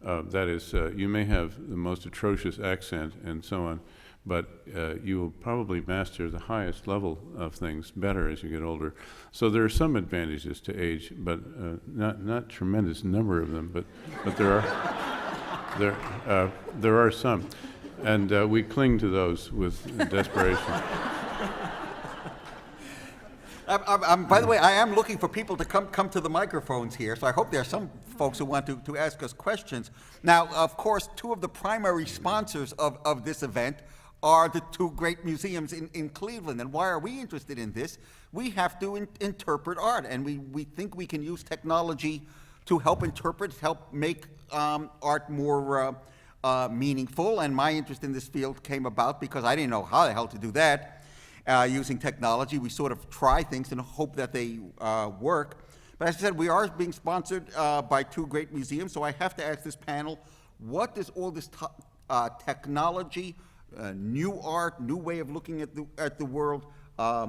That is, you may have the most atrocious accent and so on, but you will probably master the highest level of things better as you get older. So there are some advantages to age, but not tremendous number of them. But there are some, and we cling to those with desperation. By the way, I am looking for people to come to the microphones here, so I hope there are some folks who want to ask us questions. Now, of course, 2 of the primary sponsors of this event are the 2 great museums in Cleveland. And why are we interested in this? We have to interpret art, and we think we can use technology to help interpret, help make art more meaningful. And my interest in this field came about because I didn't know how the hell to do that. Using technology, we sort of try things and hope that they work. But as I said, we are being sponsored by 2 great museums, so I have to ask this panel, what does all this technology, new art, new way of looking at the world,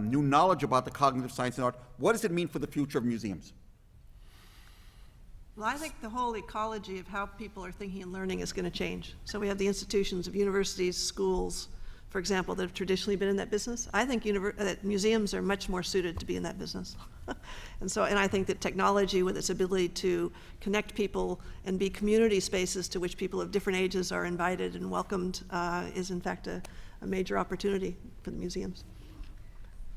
new knowledge about the cognitive science and art, what does it mean for the future of museums? Well, I think the whole ecology of how people are thinking and learning is going to change. So we have the institutions of universities, schools, for example, that have traditionally been in that business. I think that museums are much more suited to be in that business. And I think that technology, with its ability to connect people and be community spaces to which people of different ages are invited and welcomed, is in fact a major opportunity for the museums.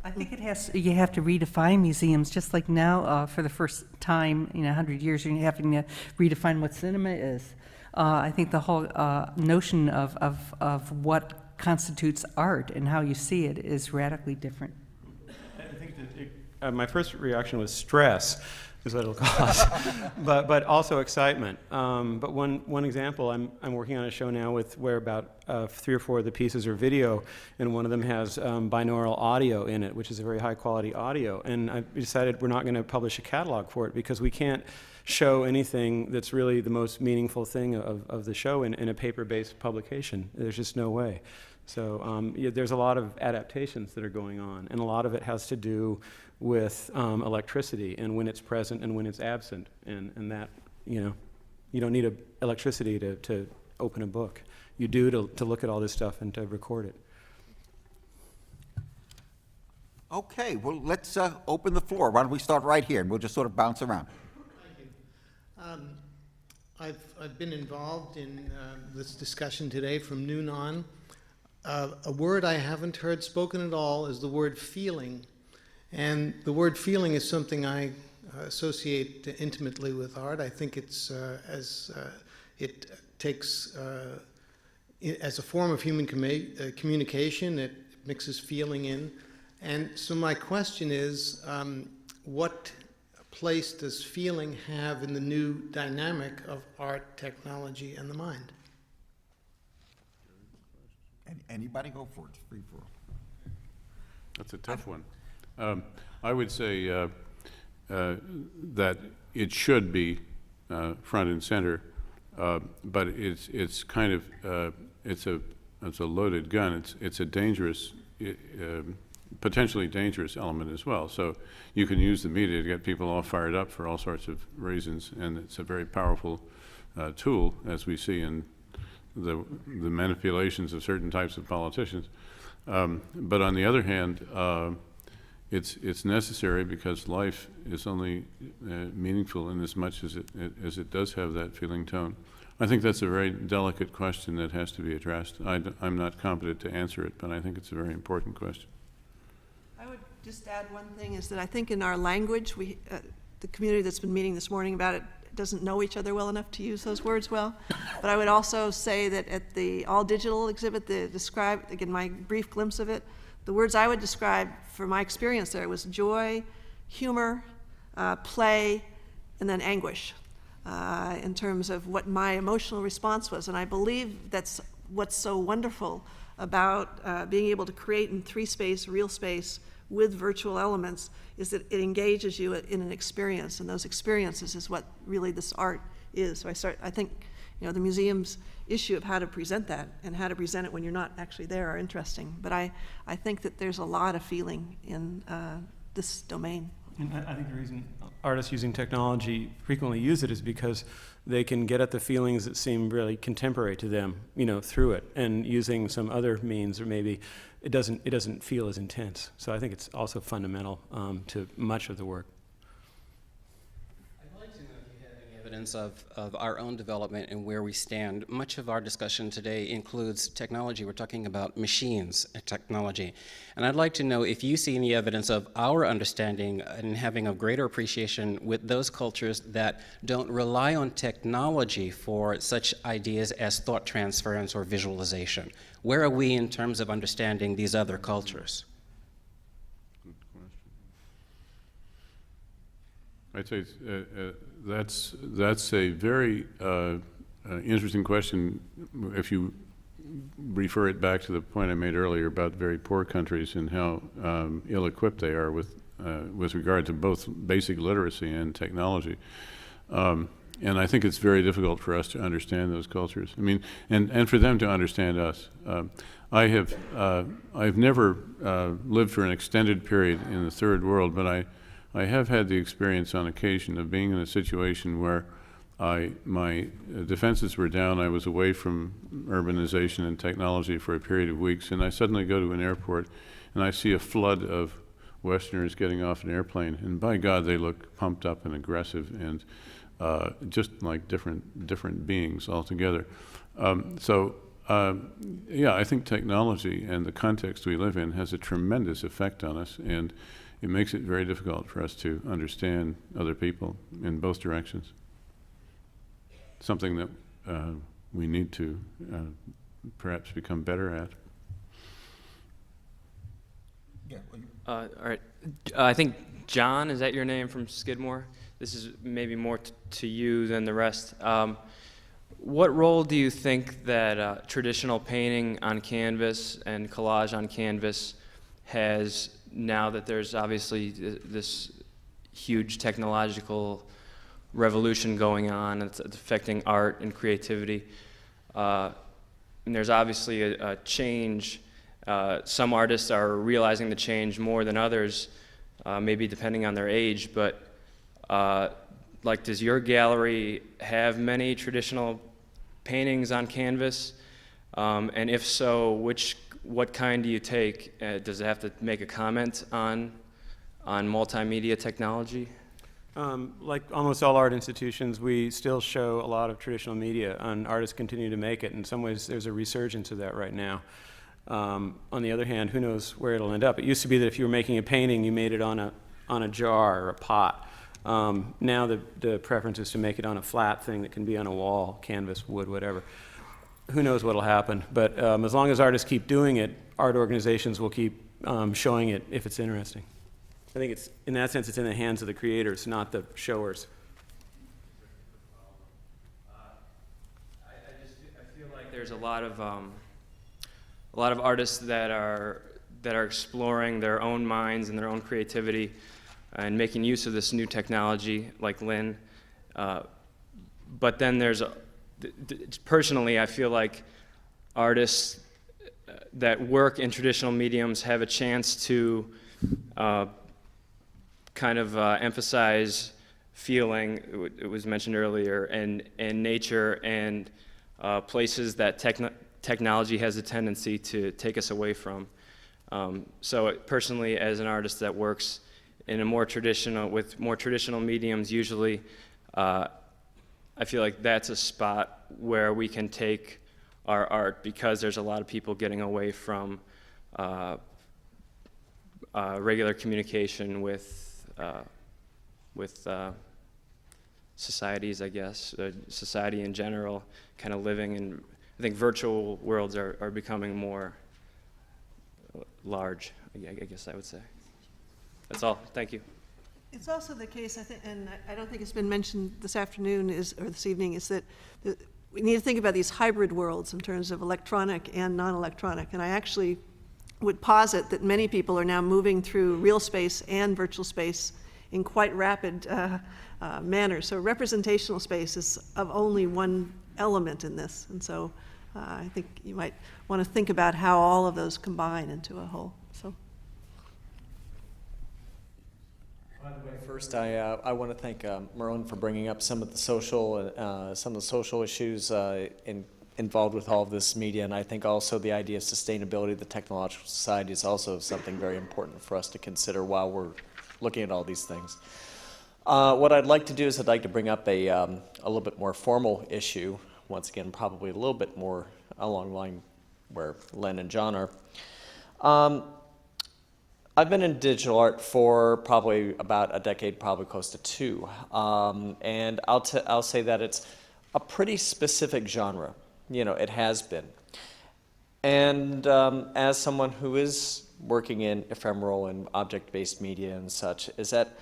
I think you have to redefine museums, just like now, for the first time in 100 years, you're having to redefine what cinema is. I think the whole notion of what constitutes art and how you see it is radically different. I think that my first reaction was stress, is what it'll cause, but also excitement. But one example, I'm working on a show now where about 3 or 4 of the pieces are video, and one of them has binaural audio in it, which is a very high quality audio. And I decided we're not going to publish a catalog for it because we can't show anything that's really the most meaningful thing of the show in a paper-based publication. There's just no way. So there's a lot of adaptations that are going on, and a lot of it has to do with electricity and when it's present and when it's absent, and that, you don't need electricity to open a book. You do to look at all this stuff and to record it. Okay, well, let's open the floor. Why don't we start right here, and we'll just sort of bounce around. I've been involved in this discussion today from noon on. A word I haven't heard spoken at all is the word feeling. And the word feeling is something I associate intimately with art. I think it's it takes, as a form of human communication, it mixes feeling in. And so my question is, what place does feeling have in the new dynamic of art, technology, and the mind? Anybody go for it? It's free for all. That's a tough one. I would say that it should be front and center, but it's kind of it's a loaded gun. It's a dangerous, potentially dangerous element as well. So you can use the media to get people all fired up for all sorts of reasons, and it's a very powerful tool, as we see in the manipulations of certain types of politicians. But on the other hand, it's necessary because life is only meaningful in as much as it does have that feeling tone. I think that's a very delicate question that has to be addressed. I'm not competent to answer it, but I think it's a very important question. I would just add one thing, is that I think in our language, the community that's been meeting this morning about it doesn't know each other well enough to use those words well. But I would also say that at the all-digital exhibit, again, my brief glimpse of it, the words I would describe for my experience there was joy, humor, play, and then anguish in terms of what my emotional response was. And I believe that's what's so wonderful about being able to create in 3-space, real space, with virtual elements, is that it engages you in an experience, and those experiences is what really this art is. So I think, the museum's issue of how to present that and how to present it when you're not actually there are interesting. But I think that there's a lot of feeling in this domain. And I think the reason artists using technology frequently use it is because they can get at the feelings that seem really contemporary to them, through it, and using some other means, or maybe it doesn't feel as intense. So I think it's also fundamental to much of the work. I'd like to know if you have any evidence of our own development and where we stand. Much of our discussion today includes technology. We're talking about machines and technology. And I'd like to know if you see any evidence of our understanding and having a greater appreciation with those cultures that don't rely on technology for such ideas as thought transference or visualization. Where are we in terms of understanding these other cultures? Good question. I'd say that's a very interesting question if you refer it back to the point I made earlier about very poor countries and how ill-equipped they are with regard to both basic literacy and technology. And I think it's very difficult for us to understand those cultures. I mean, and for them to understand us. I've never lived for an extended period in the third world, but I have had the experience on occasion of being in a situation where my defenses were down. I was away from urbanization and technology for a period of weeks, and I suddenly go to an airport and I see a flood of Westerners getting off an airplane, and by God, they look pumped up and aggressive and just like different beings altogether. Yeah, I think technology and the context we live in has a tremendous effect on us, and it makes it very difficult for us to understand other people in both directions. Something that we need to perhaps become better at. Yeah. All right. I think John, is that your name, from Skidmore? This is maybe more to you than the rest. What role do you think that traditional painting on canvas and collage on canvas has now that there's obviously this huge technological revolution going on? It's affecting art and creativity. And there's obviously a change. Some artists are realizing the change more than others, maybe depending on their age, but like, does your gallery have many traditional paintings on canvas? And if so, what kind do you take? Does it have to make a comment on multimedia technology? Like almost all art institutions, we still show a lot of traditional media, and artists continue to make it. In some ways, there's a resurgence of that right now. On the other hand, who knows where it'll end up? It used to be that if you were making a painting, you made it on a jar or a pot. Now the preference is to make it on a flat thing that can be on a wall, canvas, wood, whatever. Who knows what'll happen? But as long as artists keep doing it, art organizations will keep showing it if it's interesting. I think it's, in that sense, it's in the hands of the creators, not the showers. I feel like there's a lot of artists that are exploring their own minds and their own creativity and making use of this new technology, like Lynn. But then personally, I feel like artists that work in traditional mediums have a chance to kind of emphasize feeling, it was mentioned earlier, and nature and places that technology has a tendency to take us away from. So personally, as an artist that works in with more traditional mediums, usually I feel like that's a spot where we can take our art, because there's a lot of people getting away from regular communication with societies, I guess, society in general, kind of living in, I think virtual worlds are becoming more large, I guess I would say. That's all. Thank you. It's also the case, I think, and I don't think it's been mentioned this afternoon or this evening, is that we need to think about these hybrid worlds in terms of electronic and non-electronic. And I actually would posit that many people are now moving through real space and virtual space in quite rapid manner. So representational space is of only one element in this. And so I think you might want to think about how all of those combine into a whole. So. By the way, first, I want to thank Merlin for bringing up some of the social issues involved with all of this media, and I think also the idea of sustainability of the technological society is also something very important for us to consider while we're looking at all these things. What I'd like to do is I'd like to bring up a little bit more formal issue, once again probably a little bit more along the line where Len and John are. I've been in digital art for probably about a decade, probably close to two, and I'll say that it's a pretty specific genre. You know, it has been. And as someone who is working in ephemeral and object-based media and such, is that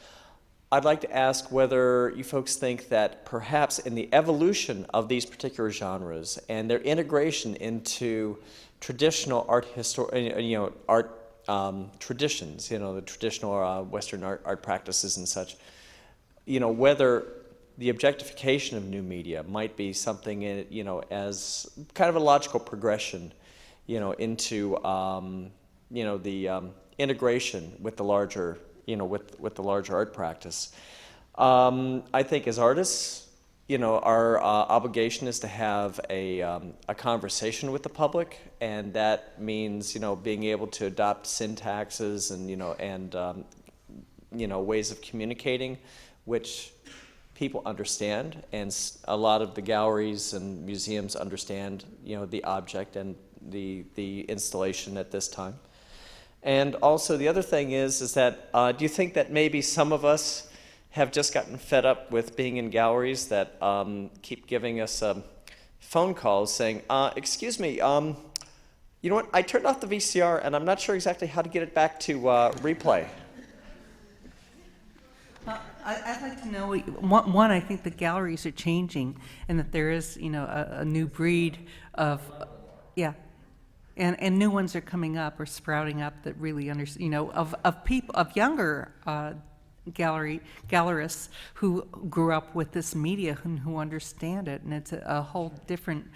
I'd like to ask whether you folks think that perhaps in the evolution of these particular genres and their integration into traditional art traditions, the traditional Western art practices and such, whether the objectification of new media might be something, as kind of a logical progression, into, the integration with the larger, with the larger art practice. I think as artists, our obligation is to have a conversation with the public, and that means, being able to adopt syntaxes and, ways of communicating, which people understand, and a lot of the galleries and museums understand, the object and the installation at this time. And also the other thing is that do you think that maybe some of us have just gotten fed up with being in galleries that keep giving us phone calls saying, excuse me, you know what, I turned off the VCR and I'm not sure exactly how to get it back to replay. I'd like to know, one, I think the galleries are changing, and that there is, a new breed of, yeah, and new ones are coming up or sprouting up that really of younger gallerists who grew up with this media and who understand it, and it's a whole different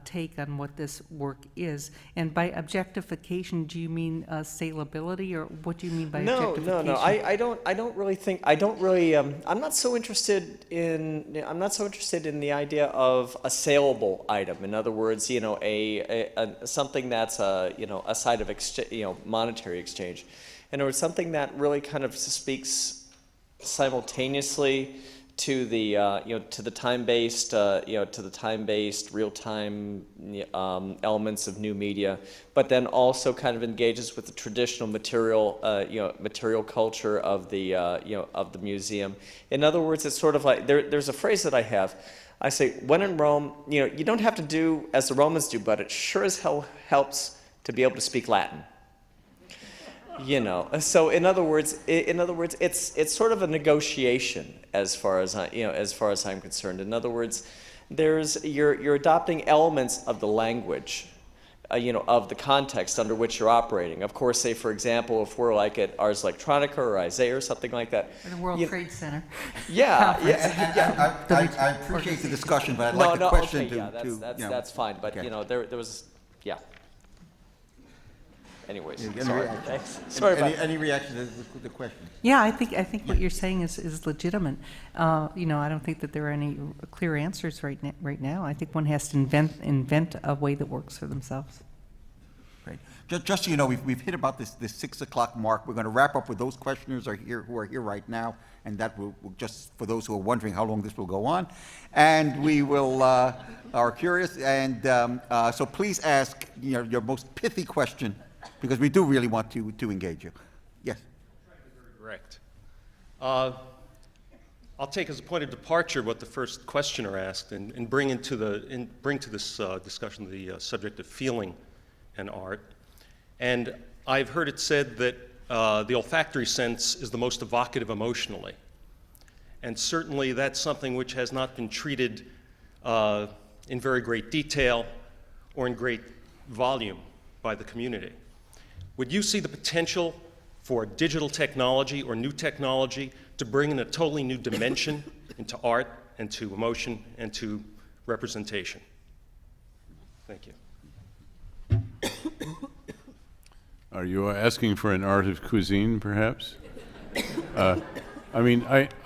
take on what this work is. And by objectification, do you mean saleability, or what do you mean by objectification? No. I don't really think. I don't really. I'm not so interested in. I'm not so interested in the idea of a saleable item. In other words, something that's a side of monetary exchange. In other words, something that really kind of speaks simultaneously to the time-based, real-time elements of new media, but then also kind of engages with the traditional material culture of the museum. In other words, it's sort of like there's a phrase that I have. I say, when in Rome, you don't have to do as the Romans do, but it sure as hell helps to be able to speak Latin. So in other words, it's sort of a negotiation as far as I'm concerned. In other words, you're adopting elements of the language, of the context under which you're operating. Of course, say for example, if we're like at Ars Electronica or Isaiah or something like that. Or the World Trade Center. Yeah. I appreciate the discussion, but I'd like the question to that's fine. But okay. There was. Anyways, Any sorry. Thanks. Sorry about any reaction to the question? Yeah, I think what you're saying is legitimate. I don't think that there are any clear answers right now. I think one has to invent a way that works for themselves. Great. Just so you know, we've hit about this 6 o'clock mark. We're going to wrap up with those questioners who are here right now, and that will just for those who are wondering how long this will go on, and we will are curious, and so please ask your most pithy question, because we do really want to engage you. Yes. Correct. I'll take as a point of departure what the first questioner asked, and bring to this discussion the subject of feeling and art. And I've heard it said that the olfactory sense is the most evocative emotionally, and certainly that's something which has not been treated in very great detail or in great volume by the community. Would you see the potential for digital technology or new technology to bring in a totally new dimension into art and to emotion and to representation? Thank you. Are you asking for an art of cuisine, perhaps? I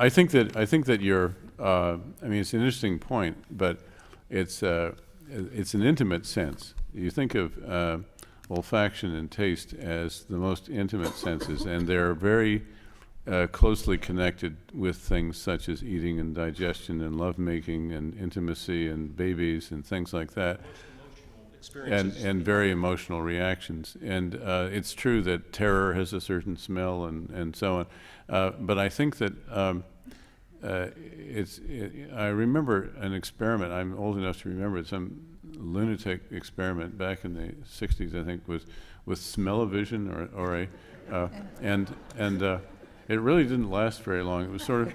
think that you're. It's an interesting point, but it's an intimate sense. You think of olfaction and taste as the most intimate senses, and they're very closely connected with things such as eating and digestion and lovemaking and intimacy and babies and things like that, and very emotional reactions. And it's true that terror has a certain smell and so on, but I think that I remember an experiment. I'm old enough to remember some lunatic experiment back in the 60s, I think, with smell-o-vision and it really didn't last very long. It was sort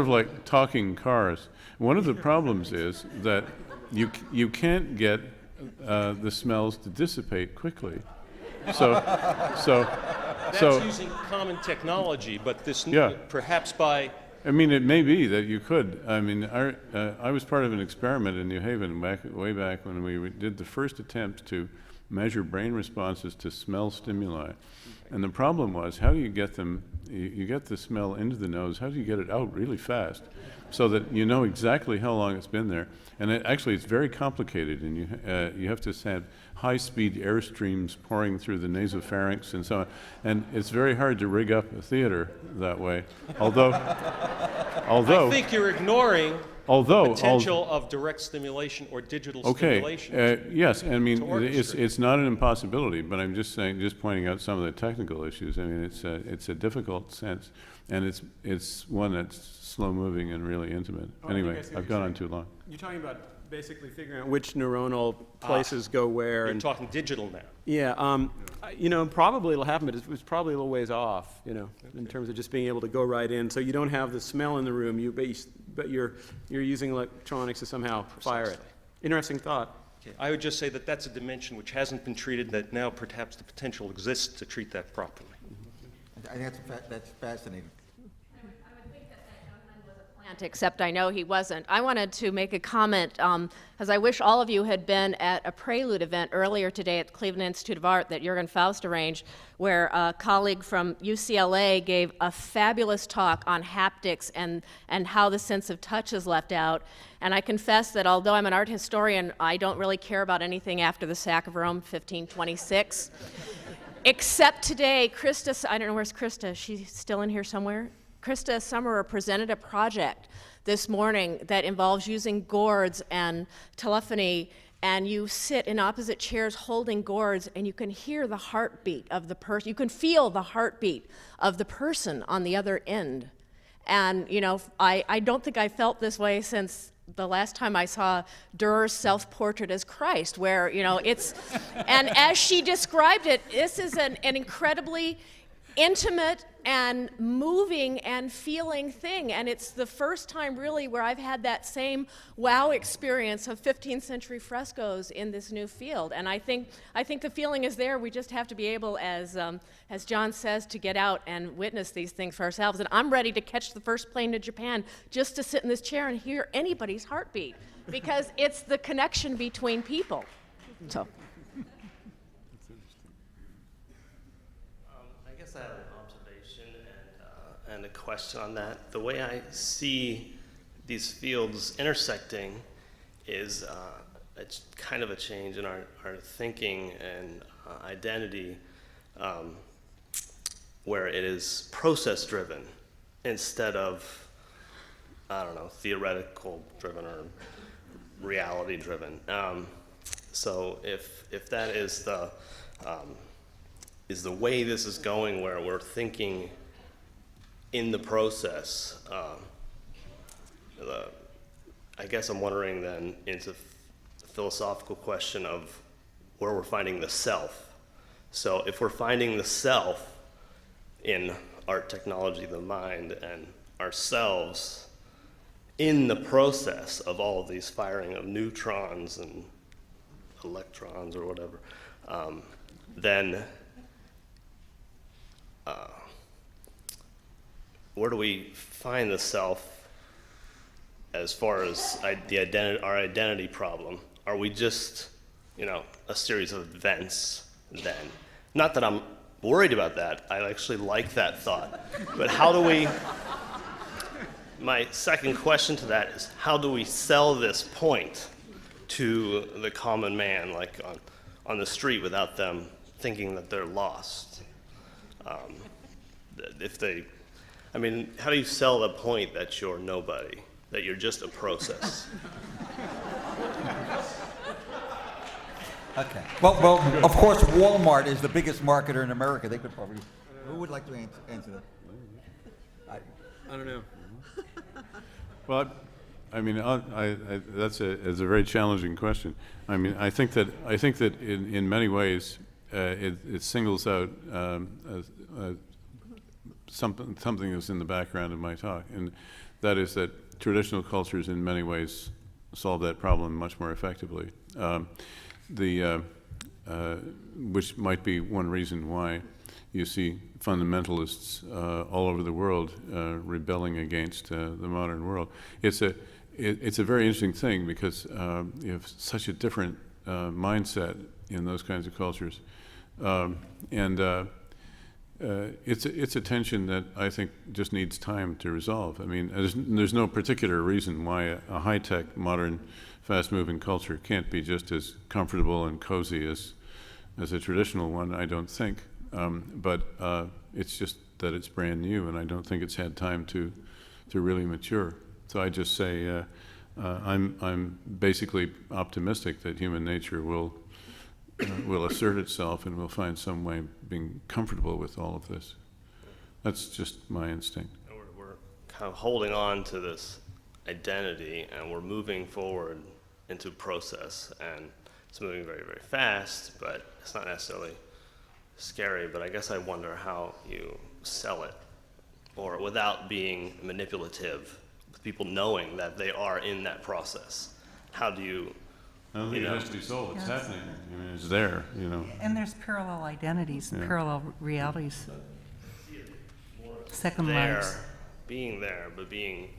of like talking cars. One of the problems is that you can't get the smells to dissipate quickly. That's using common technology, but this perhaps by. It may be that you could. I was part of an experiment in New Haven way back when we did the first attempt to measure brain responses to smell stimuli. And the problem was, how do you get them, you get the smell into the nose, how do you get it out really fast so that you know exactly how long it's been there? And it's very complicated, and you have to have high-speed air streams pouring through the nasopharynx and so on. And it's very hard to rig up a theater that way. Although I think you're ignoring the potential of direct stimulation or digital stimulation. Yes, it's not an impossibility, but I'm just pointing out some of the technical issues. It's a difficult sense, and it's one that's slow-moving and really intimate. Anyway, I've gone on too long. You're talking about basically figuring out which neuronal places go where. You're talking digital now. Yeah, you know, probably it'll happen, but it's probably a little ways off, you know, in terms of just being able to go right in. So you don't have the smell in the room, but you're using electronics to somehow fire it. Interesting thought. Okay. I would just say that that's a dimension which hasn't been treated, that now perhaps the potential exists to treat that properly. I think that's fascinating. Except I know he wasn't. I wanted to make a comment, because I wish all of you had been at a Prelude event earlier today at the Cleveland Institute of Art that Jürgen Faust arranged, where a colleague from UCLA gave a fabulous talk on haptics and how the sense of touch is left out. And I confess that although I'm an art historian, I don't really care about anything after the sack of Rome, 1526. Except today, Krista, I don't know, where's Krista? She's still in here somewhere? Krista Summerer presented a project this morning that involves using gourds and telephony, and you sit in opposite chairs holding gourds, and you can hear the heartbeat of the person. You can feel the heartbeat of the person on the other end. And, you know, I don't think I felt this way since the last time I saw Durer's self-portrait as Christ, where, you know, it's, and as she described it, this is an incredibly intimate and moving and feeling thing, and it's the first time really where I've had that same wow experience of 15th century frescoes in this new field. And I think the feeling is there. We just have to be able, as John says, to get out and witness these things for ourselves. And I'm ready to catch the first plane to Japan just to sit in this chair and hear anybody's heartbeat, because it's the connection between people. So. I have an observation and a question on that. The way I see these fields intersecting is it's kind of a change in our thinking and identity, where it is process-driven instead of, I don't know, theoretical-driven or reality-driven. So if that is the way this is going, where we're thinking in the process, I guess I'm wondering then into the philosophical question of where we're finding the self. So if we're finding the self in art, technology, the mind, and ourselves in the process of all of these firing of neutrons and electrons or whatever, then where do we find the self as far as our identity problem? Are we just, you know, a series of events then? Not that I'm worried about that. I actually like that thought. But how do we, my second question to that is, how do we sell this point to the common man, like on the street, without them thinking that they're lost? I mean, how do you sell the point that you're nobody, that you're just a process? Okay. Well, of course, Walmart is the biggest marketer in America. They could probably. Who would like to answer that? I don't know. Well, I mean, that's a very challenging question. I mean, I think that in many ways it singles out something that's in the background of my talk, and that is that traditional cultures in many ways solve that problem much more effectively. Which might be one reason why you see fundamentalists all over the world rebelling against the modern world. It's a very interesting thing because you have such a different mindset in those kinds of cultures, it's a tension that I think just needs time to resolve. I mean, there's no particular reason why a high-tech, modern, fast-moving culture can't be just as comfortable and cozy as a traditional one, I don't think. But it's just that it's brand new, and I don't think it's had time to really mature. So I just say I'm basically optimistic that human nature will assert itself and we'll find some way of being comfortable with all of this. That's just my instinct. We're kind of holding on to this identity, and we're moving forward into process, and it's moving very, very fast, but it's not necessarily scary. But I guess I wonder how you sell it, or without being manipulative, with people knowing that they are in that process. How do you? I don't think it has to be sold. It's happening. I mean, it's there. You know. And there's parallel identities and parallel realities. Second lives. Being there, but being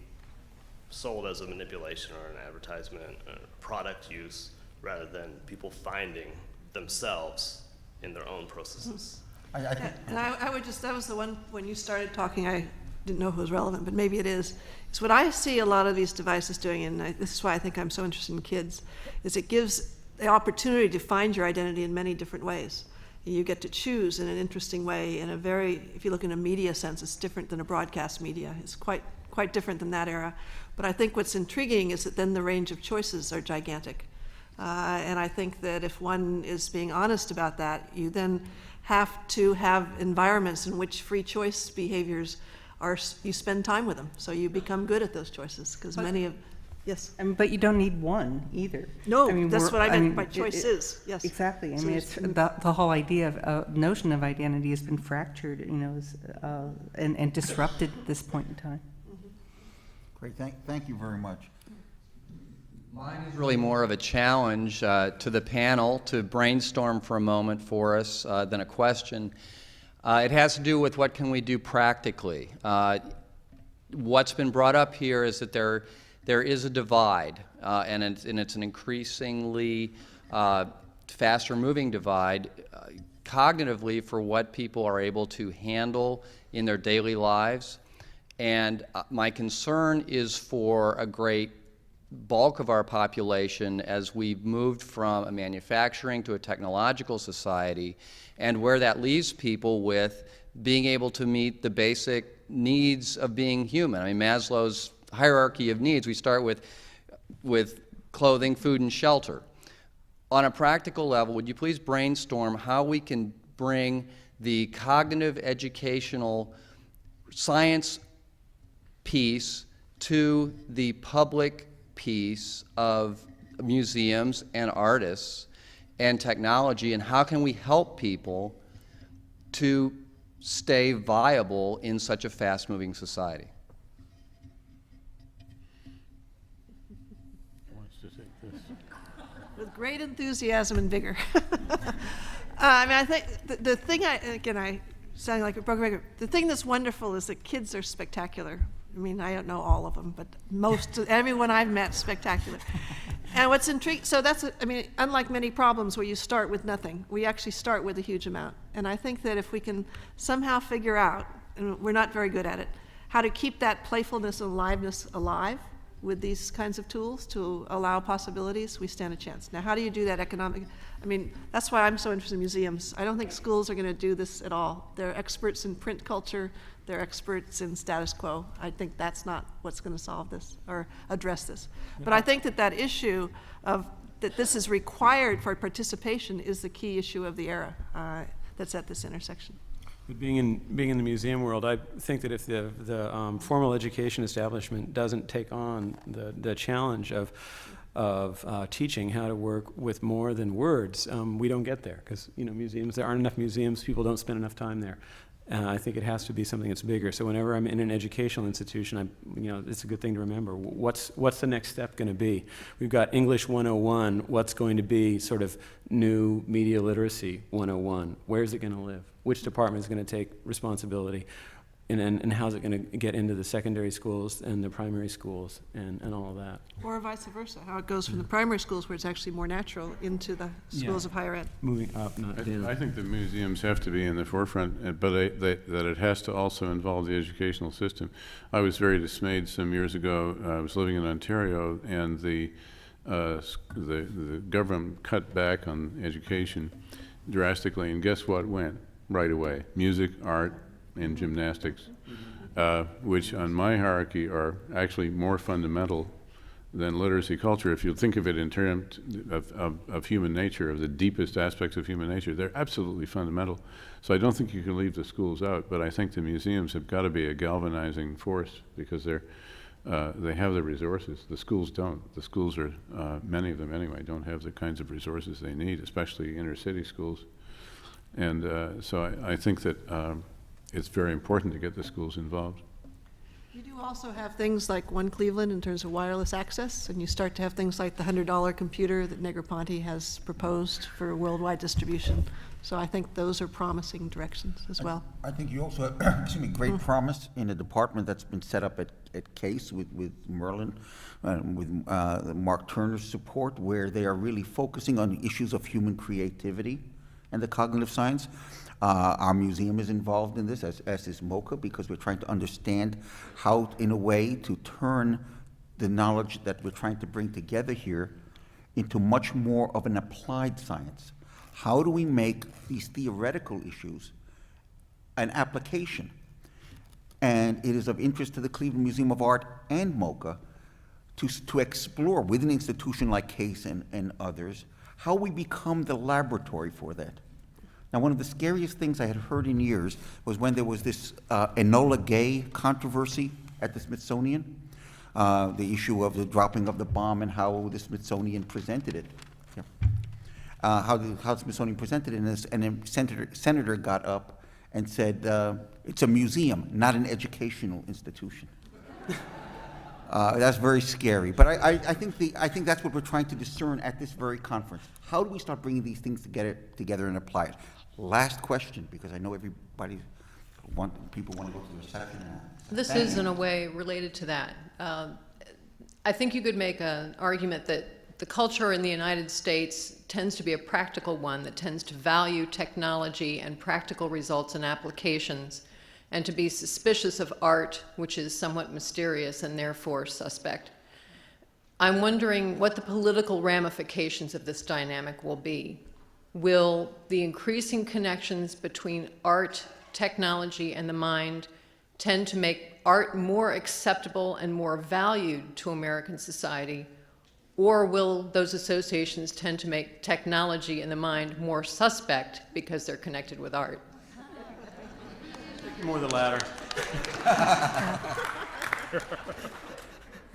sold as a manipulation or an advertisement, product use, rather than people finding themselves in their own processes. And I would just, that was the one, when you started talking, I didn't know if it was relevant, but maybe it is. It's what I see a lot of these devices doing, and this is why I think I'm so interested in kids, is it gives the opportunity to find your identity in many different ways. You get to choose in an interesting way, in a very, if you look in a media sense, it's different than a broadcast media. It's quite different than that era. But I think what's intriguing is that then the range of choices are gigantic. And I think that if one is being honest about that, you then have to have environments in which free choice behaviors are, you spend time with them. So you become good at those choices, because many of, yes? But you don't need one either. No, I mean, that's what I meant by choices, yes. Exactly. I So mean, it's the whole idea of notion of identity has been fractured, you know, and disrupted at this point in time. Great, thank you very much. Mine is really more of a challenge to the panel to brainstorm for a moment for us than a question. It has to do with what can we do practically. What's been brought up here is that there is a divide, and it's an increasingly faster moving divide cognitively for what people are able to handle in their daily lives. And my concern is for a great bulk of our population as we've moved from a manufacturing to a technological society, and where that leaves people with being able to meet the basic needs of being human. I mean, Maslow's hierarchy of needs, we start with clothing, food, and shelter. On a practical level, would you please brainstorm how we can bring the cognitive, educational, science piece to the public piece of museums and artists and technology, and how can we help people to stay viable in such a fast-moving society? Who wants to take this? With great enthusiasm and vigor. I mean, I think the thing, I sound like a broken record, the thing that's wonderful is that kids are spectacular. I mean, I don't know all of them, but everyone I've met, spectacular. And what's intriguing, so that's, I mean, unlike many problems where you start with nothing, we actually start with a huge amount. And I think that if we can somehow figure out, and we're not very good at it, how to keep that playfulness and aliveness alive with these kinds of tools to allow possibilities, we stand a chance. Now, how do you do that economically? I mean, that's why I'm so interested in museums. I don't think schools are going to do this at all. They're experts in print culture. They're experts in status quo. I think that's not what's going to solve this or address this. But I think that issue of that this is required for participation is the key issue of the era that's at this intersection. But being in the museum world, I think that if the formal education establishment doesn't take on the challenge of teaching how to work with more than words, we don't get there, because museums, there aren't enough museums, people don't spend enough time there. I think it has to be something that's bigger. So whenever I'm in an educational institution, it's a good thing to remember. What's the next step going to be? We've got English 101. What's going to be sort of new media literacy 101? Where's it going to live? Which department is going to take responsibility? And how's it going to get into the secondary schools and the primary schools and all of that? Or vice versa, how it goes from the primary schools where it's actually more natural into the schools of higher ed. Moving up, not down. I think the museums have to be in the forefront, but that it has to also involve the educational system. I was very dismayed some years ago. I was living in Ontario, and the government cut back on education drastically, and guess what went right away? Music, art, and gymnastics, which on my hierarchy are actually more fundamental than literacy culture. If you think of it in terms of human nature, of the deepest aspects of human nature, they're absolutely fundamental. So I don't think you can leave the schools out, but I think the museums have got to be a galvanizing force, because they're They have the resources. The schools don't. The schools are, many of them anyway, don't have the kinds of resources they need, especially inner city schools. And so I think that it's very important to get the schools involved. You do also have things like One Cleveland in terms of wireless access, and you start to have things like the $100 computer that Negroponte has proposed for worldwide distribution. So I think those are promising directions as well. I think you also have great promise in a department that's been set up at CASE with Merlin, with Mark Turner's support, where they are really focusing on issues of human creativity and the cognitive science. Our museum is involved in this, as is MOCA, because we're trying to understand how, in a way, to turn the knowledge that we're trying to bring together here into much more of an applied science. How do we make these theoretical issues an application? And it is of interest to the Cleveland Museum of Art and MOCA to explore, with an institution like CASE and others, how we become the laboratory for that. Now, one of the scariest things I had heard in years was when there was this Enola Gay controversy at the Smithsonian, the issue of the dropping of the bomb and how the Smithsonian presented it. Yeah. How the Smithsonian presented it, and a senator got up and said, it's a museum, not an educational institution. That's very scary. But I think that's what we're trying to discern at this very conference. How do we start bringing these things together and apply it? Last question, because I know people want to go to the reception now. This is, in a way, related to that. I think you could make an argument that the culture in the United States tends to be a practical one that tends to value technology and practical results and applications, and to be suspicious of art, which is somewhat mysterious and therefore suspect. I'm wondering what the political ramifications of this dynamic will be. Will the increasing connections between art, technology, and the mind tend to make art more acceptable and more valued to American society? Or will those associations tend to make technology and the mind more suspect because they're connected with art? More the latter.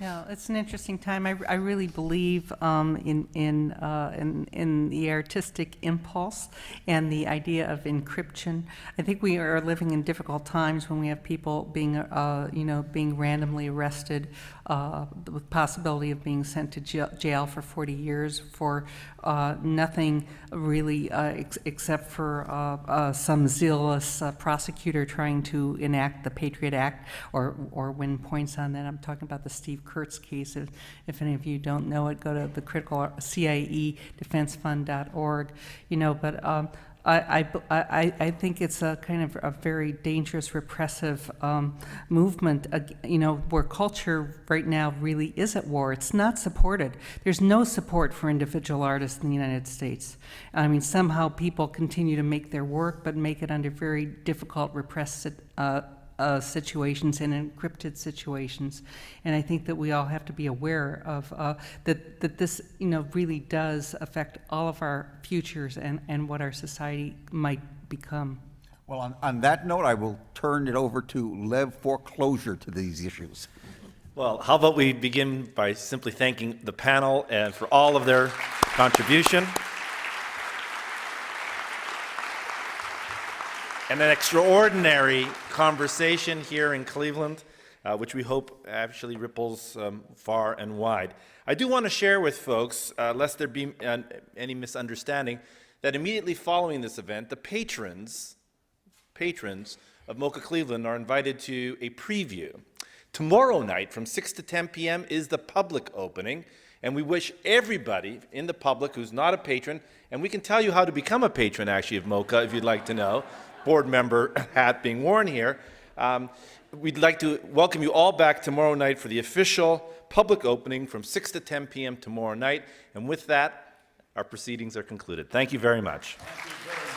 Yeah, it's an interesting time. I really believe in the artistic impulse and the idea of encryption. I think we are living in difficult times when we have people being randomly arrested with possibility of being sent to jail for 40 years for nothing really except for some zealous prosecutor trying to enact the Patriot Act or win points on that. I'm talking about the Steve Kurtz case. If any of you don't know it, go to the critical CIEDefenseFund.org. But I think it's a kind of a very dangerous, repressive movement, where culture right now really is at war. It's not supported. There's no support for individual artists in the United States. I mean, somehow people continue to make their work, but make it under very difficult, repressed situations and encrypted situations. And I think that we all have to be aware of that this really does affect all of our futures and what our society might become. Well, on that note, I will turn it over to Lev for closure to these issues. Well, how about we begin by simply thanking the panel and for all of their contribution. And an extraordinary conversation here in Cleveland, which we hope actually ripples far and wide. I do want to share with folks, lest there be any misunderstanding, that immediately following this event, the patrons of MOCA Cleveland are invited to a preview. Tomorrow night from 6 to 10 p.m. is the public opening, and we wish everybody in the public who's not a patron, and we can tell you how to become a patron actually of MOCA if you'd like to know, board member hat being worn here. We'd like to welcome you all back tomorrow night for the official public opening from 6 to 10 p.m. tomorrow night. And with that, our proceedings are concluded. Thank you very much. Thank you very much.